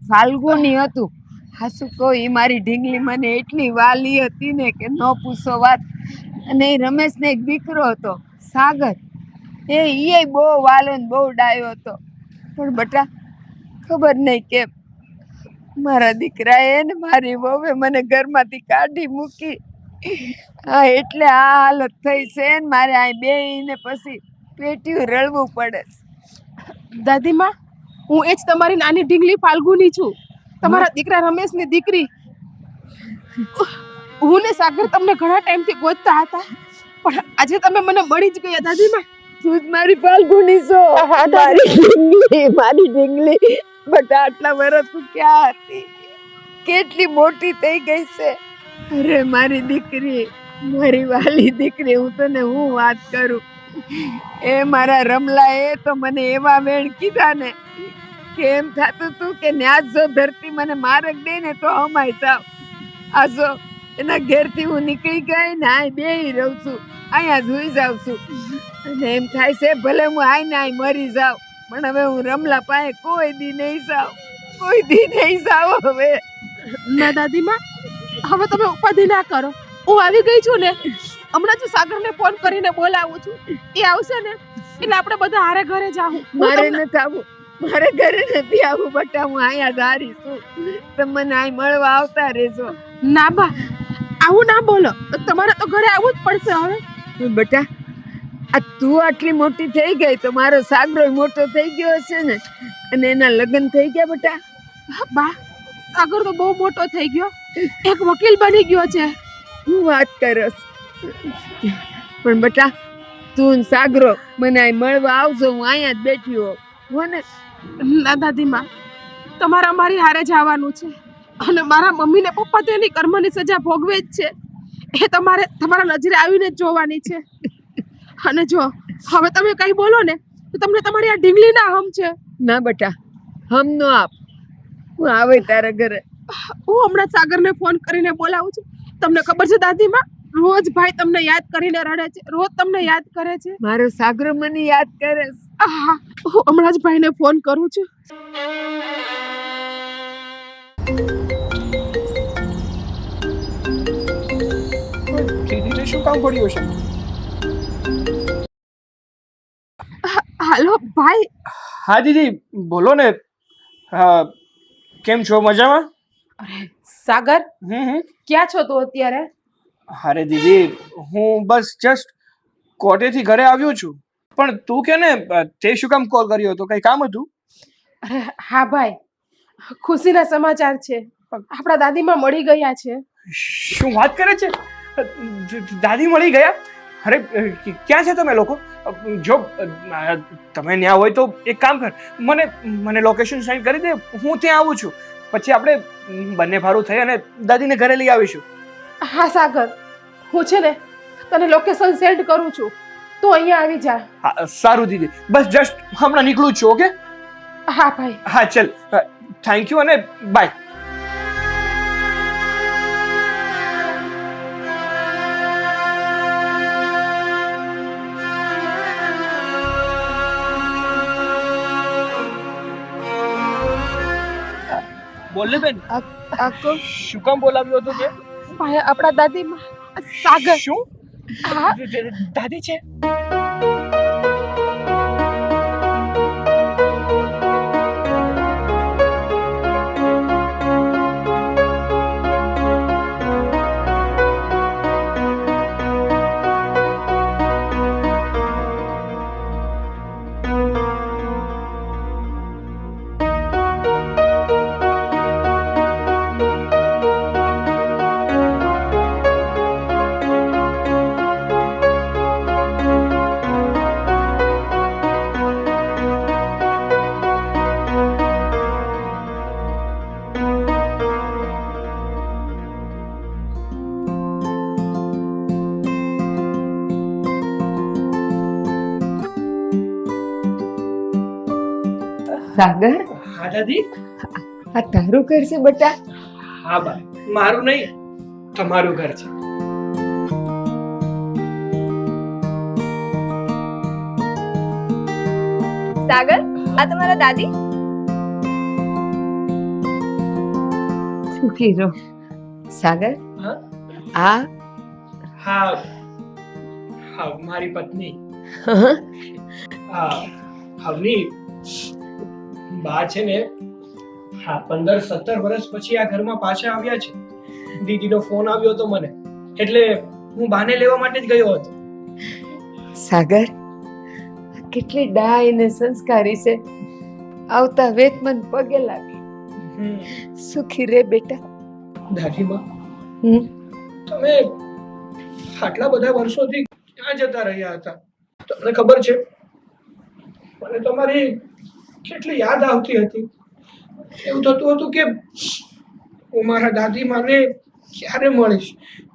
[SPEAKER 3] ફાલ્ગુની હતું. હાસું કહું, એ મારી ઢીંગલી મને એટલી વાલી હતી ને કે ન પૂછો વાત. અને એ રમેશને એક દીકરો હતો સાગર. એ બહુ વાલો ને બહુ ડાયો હતો. પણ બટા ખબર નહીં કેમ મારા દીકરાએ ને મારી વહુએ મને ઘરમાંથી કાઢી મૂકી. હા, એટલે આ હાલત થઈ છે ને મારે અહીં બેહીને પછી પેટીયું રળવું પડે.
[SPEAKER 6] દાદીમા, હું એ જ તમારી નાની ઢીંગલી ફાલ્ગુની છું, તમારા દીકરા રમેશની દીકરી. હું ને સાગર તમને ઘણા ટાઈમથી ગોતતા હતા, પણ આજે તમે મને મળી જ ગયા દાદીમા.
[SPEAKER 3] તું જ મારી ફાલ્ગુની છો, મારી ઢીંગલી. બટા આટલા વર્ષ તું ક્યાં હતી? કેટલી મોટી થઈ ગઈ છે. અરે મારી દીકરી, મારી વાલી દીકરી, હું તને હું વાત કરું. એ મારા રમલાએ તો મને એવા વેણ કીધા ને કે એમ થતું તું કે ન્યાજ જો ધરતી મને મારક દે ને તો અમાય જાવ. આ જો એના ઘેરથી હું નીકળી ગઈ ને આ બેહી રહું છું, અહીંયા જોઈ જાઉં છું. અને એમ થાય છે ભલે હું આઈને આઈ મરી જાઉં, પણ હવે હું રમલા પાસે કોઈ દી નહીં જાઉં, કોઈ દી નહીં જાઉં હવે.
[SPEAKER 6] ના દાદીમા, હવે તમે ઉપાધિ ના કરો. હું આવી ગઈ છું ને, હમણાં જ સાગરને ફોન કરીને બોલાવું છું. એ આવશે ને એટલે આપણે બધા હારે ઘરે જાવું.
[SPEAKER 3] મારે નથી આવવું, મારે ઘરે નથી આવવું બટા, હું અહીંયા જ હારી છું. તમે મને અહીં મળવા આવતા રહેજો.
[SPEAKER 6] ના બા, આવું ના બોલો, તમારે તો ઘરે આવવું જ પડશે હવે.
[SPEAKER 3] બટા, આ તું આટલી મોટી થઈ ગઈ તો મારો સાગરો મોટો થઈ ગયો હશે ને, અને એના લગ્ન થઈ ગયા બટા?
[SPEAKER 6] બા, સાગર તો બહુ મોટો થઈ ગયો, એક વકીલ બની ગયો છે.
[SPEAKER 3] હું વાત કરસ. પણ બટા, તું ને સાગરો મને અહીં મળવા આવજો, હું અહીંયા જ બેઠી હોઉં હો ને.
[SPEAKER 6] ના દાદીમાં, તમારે અમારી હારે જવાનું છે અને મારા મમ્મી ને પપ્પા તો એની કર્મની સજા ભોગવે જ છે. એ તમારે તમારા નજરે આવીને જ જોવાની છે. અને જો હવે તમે કઈ બોલો ને તો તમને તમારી આ ઢીંગલી ના હમ છે.
[SPEAKER 3] ના બેટા, હમ નો આપ, હું આવે તારા ઘરે.
[SPEAKER 6] હું હમણાં સાગરને ફોન કરીને બોલાવું છું. તમને ખબર છે દાદીમાં, રોજ ભાઈ તમને યાદ કરીને રડે છે, રોજ તમને યાદ કરે છે.
[SPEAKER 3] મારો સાગરો મને યાદ કરે છે.
[SPEAKER 6] હા, હું હમણાં જ ભાઈને ફોન કરું છું.
[SPEAKER 5] દીદીને શું કામ પડ્યું છે?
[SPEAKER 6] હાલો ભાઈ.
[SPEAKER 5] હા દીદી, બોલો ને. કેમ છો? મજામાં?
[SPEAKER 6] સાગર,
[SPEAKER 5] હમ.
[SPEAKER 6] ક્યાં છો તું અત્યારે?
[SPEAKER 5] અરે દીદી, હું બસ જસ્ટ કોટેથી ઘરે આવ્યો છું. પણ તું કે ને, તે શું કામ કોલ કર્યો હતો? કઈ કામ હતું?
[SPEAKER 6] અરે હા ભાઈ, ખુશીના સમાચાર છે. આપણા દાદીમાં મળી ગયા છે.
[SPEAKER 5] શું વાત કરે છે? દાદી મળી ગયા? અરે ક્યાં છે તમે લોકો? જો તમે ત્યાં હોય તો એક કામ કર, મને લોકેશન સેન્ડ કરી દે, હું ત્યાં આવું છું. પછી આપણે બંને ભારું થઈ અને દાદીને ઘરે લઈ આવીશું.
[SPEAKER 6] હા સાગર, હું છે ને તને લોકેશન સેન્ડ કરું છું, તું અહીંયા આવી જા.
[SPEAKER 5] હા સારું દીદી, બસ જસ્ટ હમણાં નીકળું છું. ઓકે?
[SPEAKER 6] હા ભાઈ.
[SPEAKER 5] હા ચલ, થેન્ક યુ અને બાય. બોલે બેન,
[SPEAKER 3] આકો
[SPEAKER 5] શું કામ બોલાવ્યો હતો તે?
[SPEAKER 6] ભાઈ આપણા દાદીમાં સાગર.
[SPEAKER 5] શું?
[SPEAKER 6] હા
[SPEAKER 5] દાદી છે?
[SPEAKER 3] સાગર,
[SPEAKER 5] હા દાદી.
[SPEAKER 3] આ તારું ઘર છે બેટા?
[SPEAKER 5] હા બા, મારું નહીં, તમારું ઘર છે.
[SPEAKER 7] સાગર, આ તમારા દાદી?
[SPEAKER 3] સુખી રહો. સાગર,
[SPEAKER 5] હા?
[SPEAKER 3] આ
[SPEAKER 5] હા હા, મારી પત્ની. હા હવની બા છે ને, હા 15-17 વર્ષ પછી આ ઘરમાં પાછા આવ્યા છે. દીદીનો ફોન આવ્યો હતો મને, એટલે હું બાને લેવા માટે જ ગયો હતો.
[SPEAKER 3] સાગર, કેટલી ડાય ને સંસ્કારી છે. આવતા વેત મન પગે લાગે. સુખી રે બેટા.
[SPEAKER 5] દાદીમાં,
[SPEAKER 3] હમ.
[SPEAKER 5] તમે આટલા બધા વર્ષોથી ક્યાં જતા રહ્યા હતા? તમને ખબર છે, મને તમારી કેટલી યાદ આવતી હતી. એવું થતું હતું કે હું મારા દાદીમાને ક્યારે મળીશ,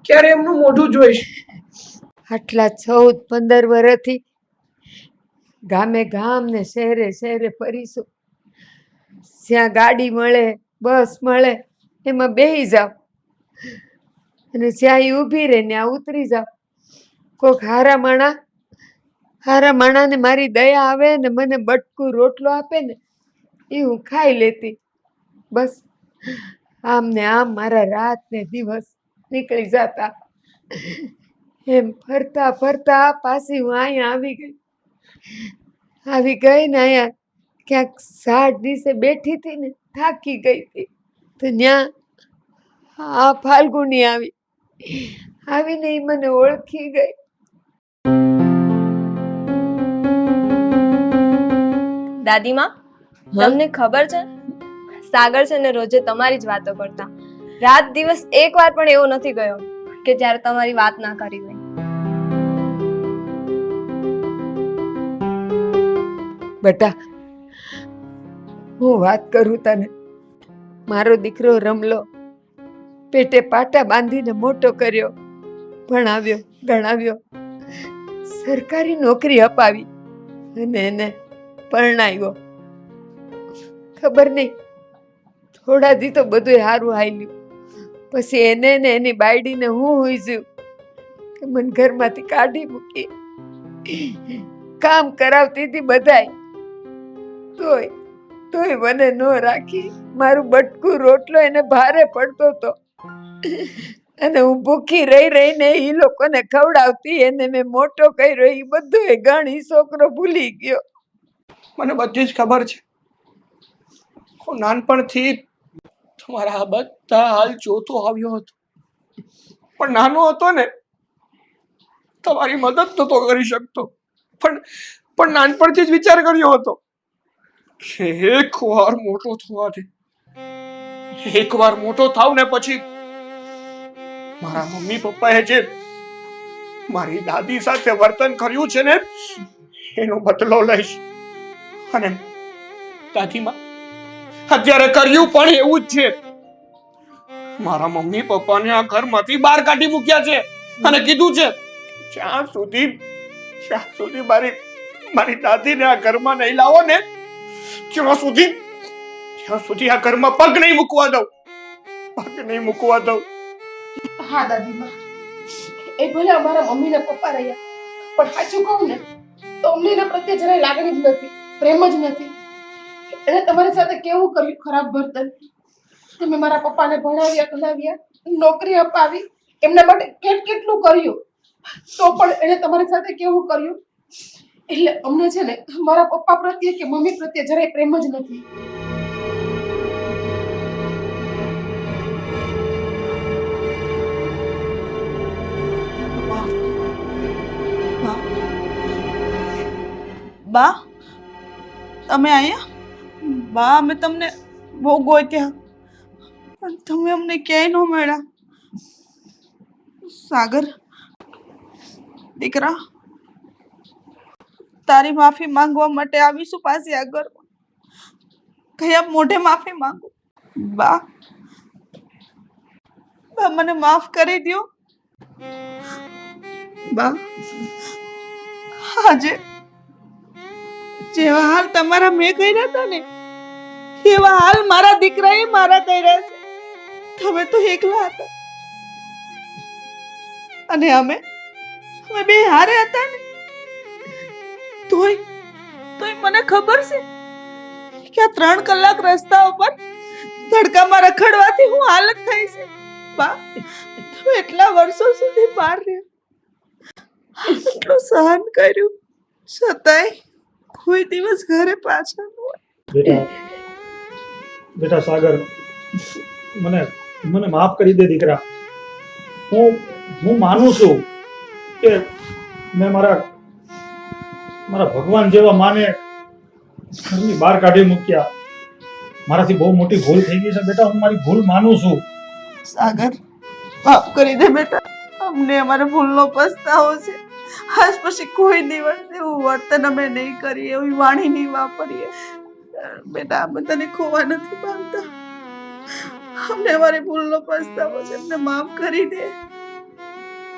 [SPEAKER 5] ક્યારે એમનું મોઢું જોઈશ.
[SPEAKER 3] આટલા 14-15 વર્ષથી ગામે ગામ ને શહેરે શહેરે ફરીશું. જ્યાં ગાડી મળે, બસ મળે, એમાં બેહી જાવ અને જ્યાં ઈ ઊભી રહે ત્યાં ઉતરી જાવ. કોક હારા માણાને મારી દયા આવે ને મને બટકું રોટલો આપે ને એ હું ખાઈ લેતી. બસ આમ ને આમ મારા રાત ને દિવસ નીકળી જતા. એમ ફરતા ફરતા પાછી હું અહીંયા આવી ગઈ ને અહીંયા ક્યાંક ઝાડ નીચે બેઠી હતી ને થાકી ગઈ હતી તો ત્યાં આ ફાલ્ગુની આવીને ઈ મને ઓળખી ગઈ.
[SPEAKER 7] દાદીમાં, તમને ખબર છે, સાગર છે ને રોજે તમારી જ વાતો કરતા. રાત દિવસ એકવાર પણ એવો નથી ગયો કે જ્યારે તમારી વાત ના કરી હોય.
[SPEAKER 3] બેટા, હું વાત કરું તને. મારો દીકરો રમલો પેટે પાટા બાંધીને મોટો કર્યો, ભણાવ્યો ગણાવ્યો, સરકારી નોકરી અપાવી અને એને પરણાવ્યો. ખબર નહીં, થોડા દી તો બધું સારું હાલ્યું. પછી એને ને એની બાયડીને હું હુઈજ્યું કે મને ઘરમાંથી કાઢી મૂકી. કામ કરાવતી હતી બધાય, તોય મને ન રાખી. મારું બટકું રોટલો એને ભારે પડતો હતો અને હું ભૂખી રહીને એ લોકોને ખવડાવતી. એને મેં મોટો કર્યો, એ બધું ગણી છોકરો ભૂલી ગયો.
[SPEAKER 5] મને બધી જ ખબર છે. હું નાનપણથી તમારા આ બધા હાલ જોતો આવ્યો હતો, પણ નાનો હતો ને, તમારી મદદ નતો કરી શકતો. પણ નાનપણથી જ વિચાર કર્યો હતો કે એકવાર મોટો થવા દે, એકવાર મોટો થાવ ને પછી મારા મમ્મી પપ્પાએ જે મારી દાદી સાથે વર્તન કર્યું છે ને, એનો બદલો લઈશ. અને દાદીમાં અત્યારે કર્યું પણ એવું જ છે. મારા મમ્મી પપ્પાને આ ઘરમાંથી બહાર કાઢી મૂક્યા છે અને કીધું છે જ્યાં સુધી મારી દાદીને આ ઘરમાં નહીં લાવો ને, ત્યાં સુધી આ ઘરમાં પગ નહીં મૂકવા દઉં.
[SPEAKER 6] હા દાદીમાં, એ ભલે અમારા મમ્મી ને પપ્પા રહ્યા, પણ સાચું કહું ને તો અમને એના પ્રત્યે જરાય લાગણી જ નથી, પ્રેમ જ નથી. એને તમારી સાથે કેવું કર્યું ખરાબ વર્તન. તમે મારા પપ્પાને ભણાવ્યા ગણાવ્યા, નોકરી અપાવી, એમના માટે કેટલું કર્યું, તો પણ એને તમારી સાથે કેવું કર્યું. એટલે અમને છે ને મારા પપ્પા પ્રત્યે કે મમ્મી પ્રત્યે જરાય પ્રેમ જ નથી.
[SPEAKER 2] બા, તમે અહીંયા? બા, અમે તમને બહુ ગોત્યા પણ તમે અમને ક્યાંય ન મળ્યા. સાગર દીકરા, તારી માફી માંગવા માટે આવીશું પાછી આગળ. કયા મોઢે માફી માંગુ? બા, મને માફ કરી દો. બા, આજે જેવા હાલ તમારા મેં કર્યા હતા ને, એવા હાલ મારા દીકરાએ મારા કર્યા છે. તમે તો એકલા હતા અને અમે બે હારે હતા ને, તોય મને ખબર છે કે આ 3 કલાક રસ્તા ઉપર ધડકામાં રખડવાથી હું હાલત થઈ છે. બા, તમે એટલા વર્ષો સુધી બહાર રહ્યા, એટલું સહન કર્યું, છતાંય કોઈ દિવસ ઘરે પાછા ન હોય.
[SPEAKER 1] બેટા સાગર, મને માફ કરી દે દીકરા. હું માનું છું કે મેં મારા ભગવાન જેવા માને ઘરની બહાર કાઢી મૂક્યા. મારાથી બહુ મોટી ભૂલ થઈ ગઈ છે બેટા, હું મારી ભૂલ માનું છું.
[SPEAKER 2] સાગર, માફ કરી દે બેટા, અમને અમારા ભૂલનો પસ્તાવો છે. આજ પછી કોઈ દિવસ એવું વર્તન અમે નહીં કરીએ, એવી વાણી નહીં વાપરીએ. બેટા, અમે તને ખોવા નથી માંગતા, અમને અમારી ભૂલનો પસ્તાવો છે, અમને માફ કરી દે.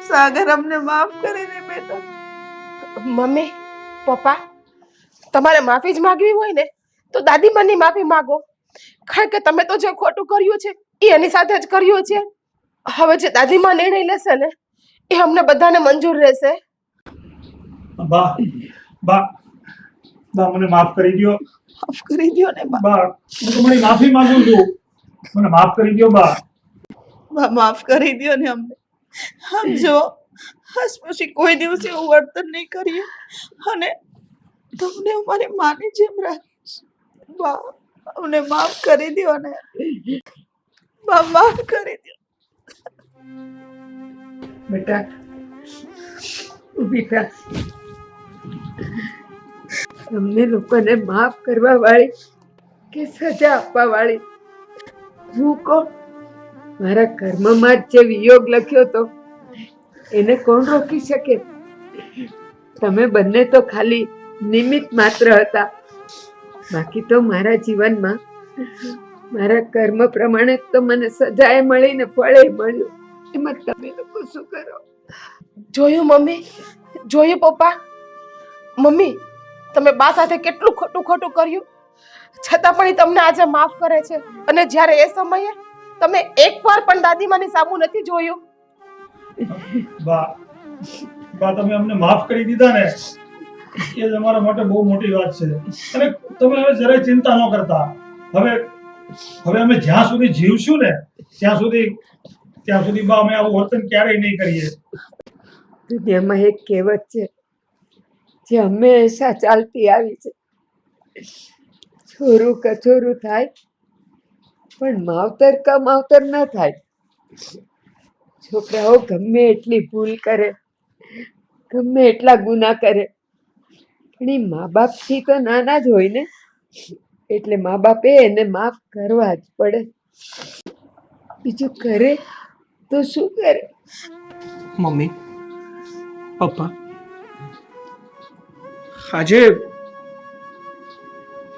[SPEAKER 2] સાગર, અમને માફ કરી દે બેટા.
[SPEAKER 6] મમ્મી પપ્પા, તમારે માફી જ માંગવી હોય ને તો દાદીમાની માફી માંગો, કારણ કે તમે તો જે ખોટું કર્યું છે એ એની સાથે જ કર્યું છે. હવે જે દાદીમા નિર્ણય લેશે ને એ અમને બધાને મંજૂર રહેશે.
[SPEAKER 1] બા મને માફ કરી દો.
[SPEAKER 2] માફ કરી દો ને
[SPEAKER 1] બા, હું તમારી માફી માંગુ છું. મને માફ કરી દો બા.
[SPEAKER 2] માફ કરી દો ને અમને. સમજો, આજ પછી કોઈ દિવસ એવું વર્તન નહીં કરીએ અને તમને અમારી માની જેમ રાખીશ. બા, અમને માફ કરી દો ને. બા, માફ કરી દો.
[SPEAKER 3] બેટા, ઊભી થા. અમને લોકોને માફ કરવા વાળી કે સજા આપવા વાળી હું કોણ? મારા કર્મમાં જ જે વિયોગ લખ્યો તો એને કોણ રોકી શકે? તમે બંને તો ખાલી નિમિત્ત માત્ર હતા. બાકી તો મારા જીવનમાં મારા કર્મ પ્રમાણે તો મને સજાએ મળીને ફળે મળ્યું. એમાં તમે લોકો શું કરો?
[SPEAKER 6] જોયું મમ્મી, જોયું પપ્પા. મમ્મી, તમે બા સાથે કેટલું ખોટું ખોટું કર્યું, છતાં પણ ઈ તમને આજે માફ કરે છે. અને જ્યારે એ સમયે તમે એકવાર પણ દાદીમાની સામું નથી જોયું.
[SPEAKER 1] બા તમે અમને માફ કરી દીધા ને, એ જ અમારા માટે બહુ મોટી વાત છે. અને તમે હવે જરાય ચિંતા ન કરતા. હવે અમે જ્યાં સુધી જીવશું ને ત્યાં સુધી બા અમે આવું વર્તન ક્યારેય નહીં કરીએ.
[SPEAKER 3] દુનિયામાં એક કહેવત છે જે હંમેશા ચાલતી આવી છે, છોરું કચોરું થાય પણ માવતર કમાવતર ન થાય. છોકરાઓ ગમે એટલી ભૂલ કરે, ગમે એટલા ગુનાહ કરે, પણ એ મા બાપથી તો નાના જ હોય ને, એટલે મા બાપે એને માફ કરવા જ પડે. બીજું કરે તો શું કરે?
[SPEAKER 5] મમ્મી, પપ્પા, આજે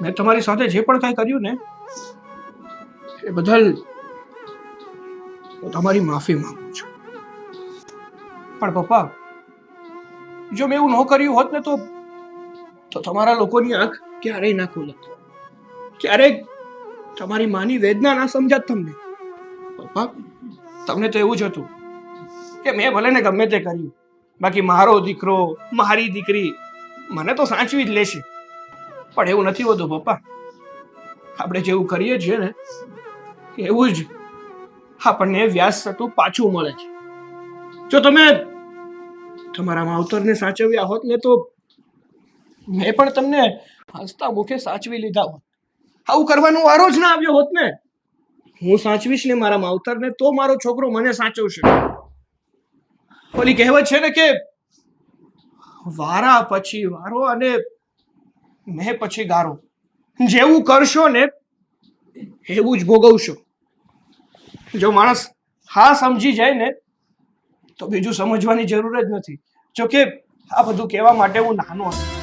[SPEAKER 5] મેં તમારી સાથે જે પણ કાંઈ કર્યું ને એ બદલ હું તમારી માફી માંગુ છું. પણ પપ્પા, જો મેં એવું ન કર્યું હોત ને તો તમારા લોકોની આંખ ક્યારેય ના ખુલત, ક્યારેય તમારી માની વેદના ના સમજાત તમને. પપ્પા, તમને તો એવું જ હતું કે મેં ભલે ને ગમે તે કર્યું, બાકી મારો દીકરો, મારી દીકરી મને તો સાચવી જ લેશે. પણ એવું નથી હોતું પપ્પા. આપણે જેવું કરીએ છીએ ને એવું જ આપણને વ્યાસ થતું પાછું મળે છે. જો તમે તમારા માવતરને સાચવ્યા હોત ને તો મેં પણ તમને હસતા મુખે સાચવી લીધા હોત. આવું કરવાનો વારો જ ના આવ્યો હોત ને. હું સાચવીશ ને મારા માવતરને તો મારો છોકરો મને સાચવશે. ઓલી કહેવત છે ને કે વારા પછી વારો અને મેં પછી ગારો. જેવું કરશો ને એવું જ ભોગવશો. જો માણસ હા સમજી જાય ને તો બીજું સમજવાની જરૂર જ નથી. જો કે આ બધું કહેવા માટે હું નાનો હતો.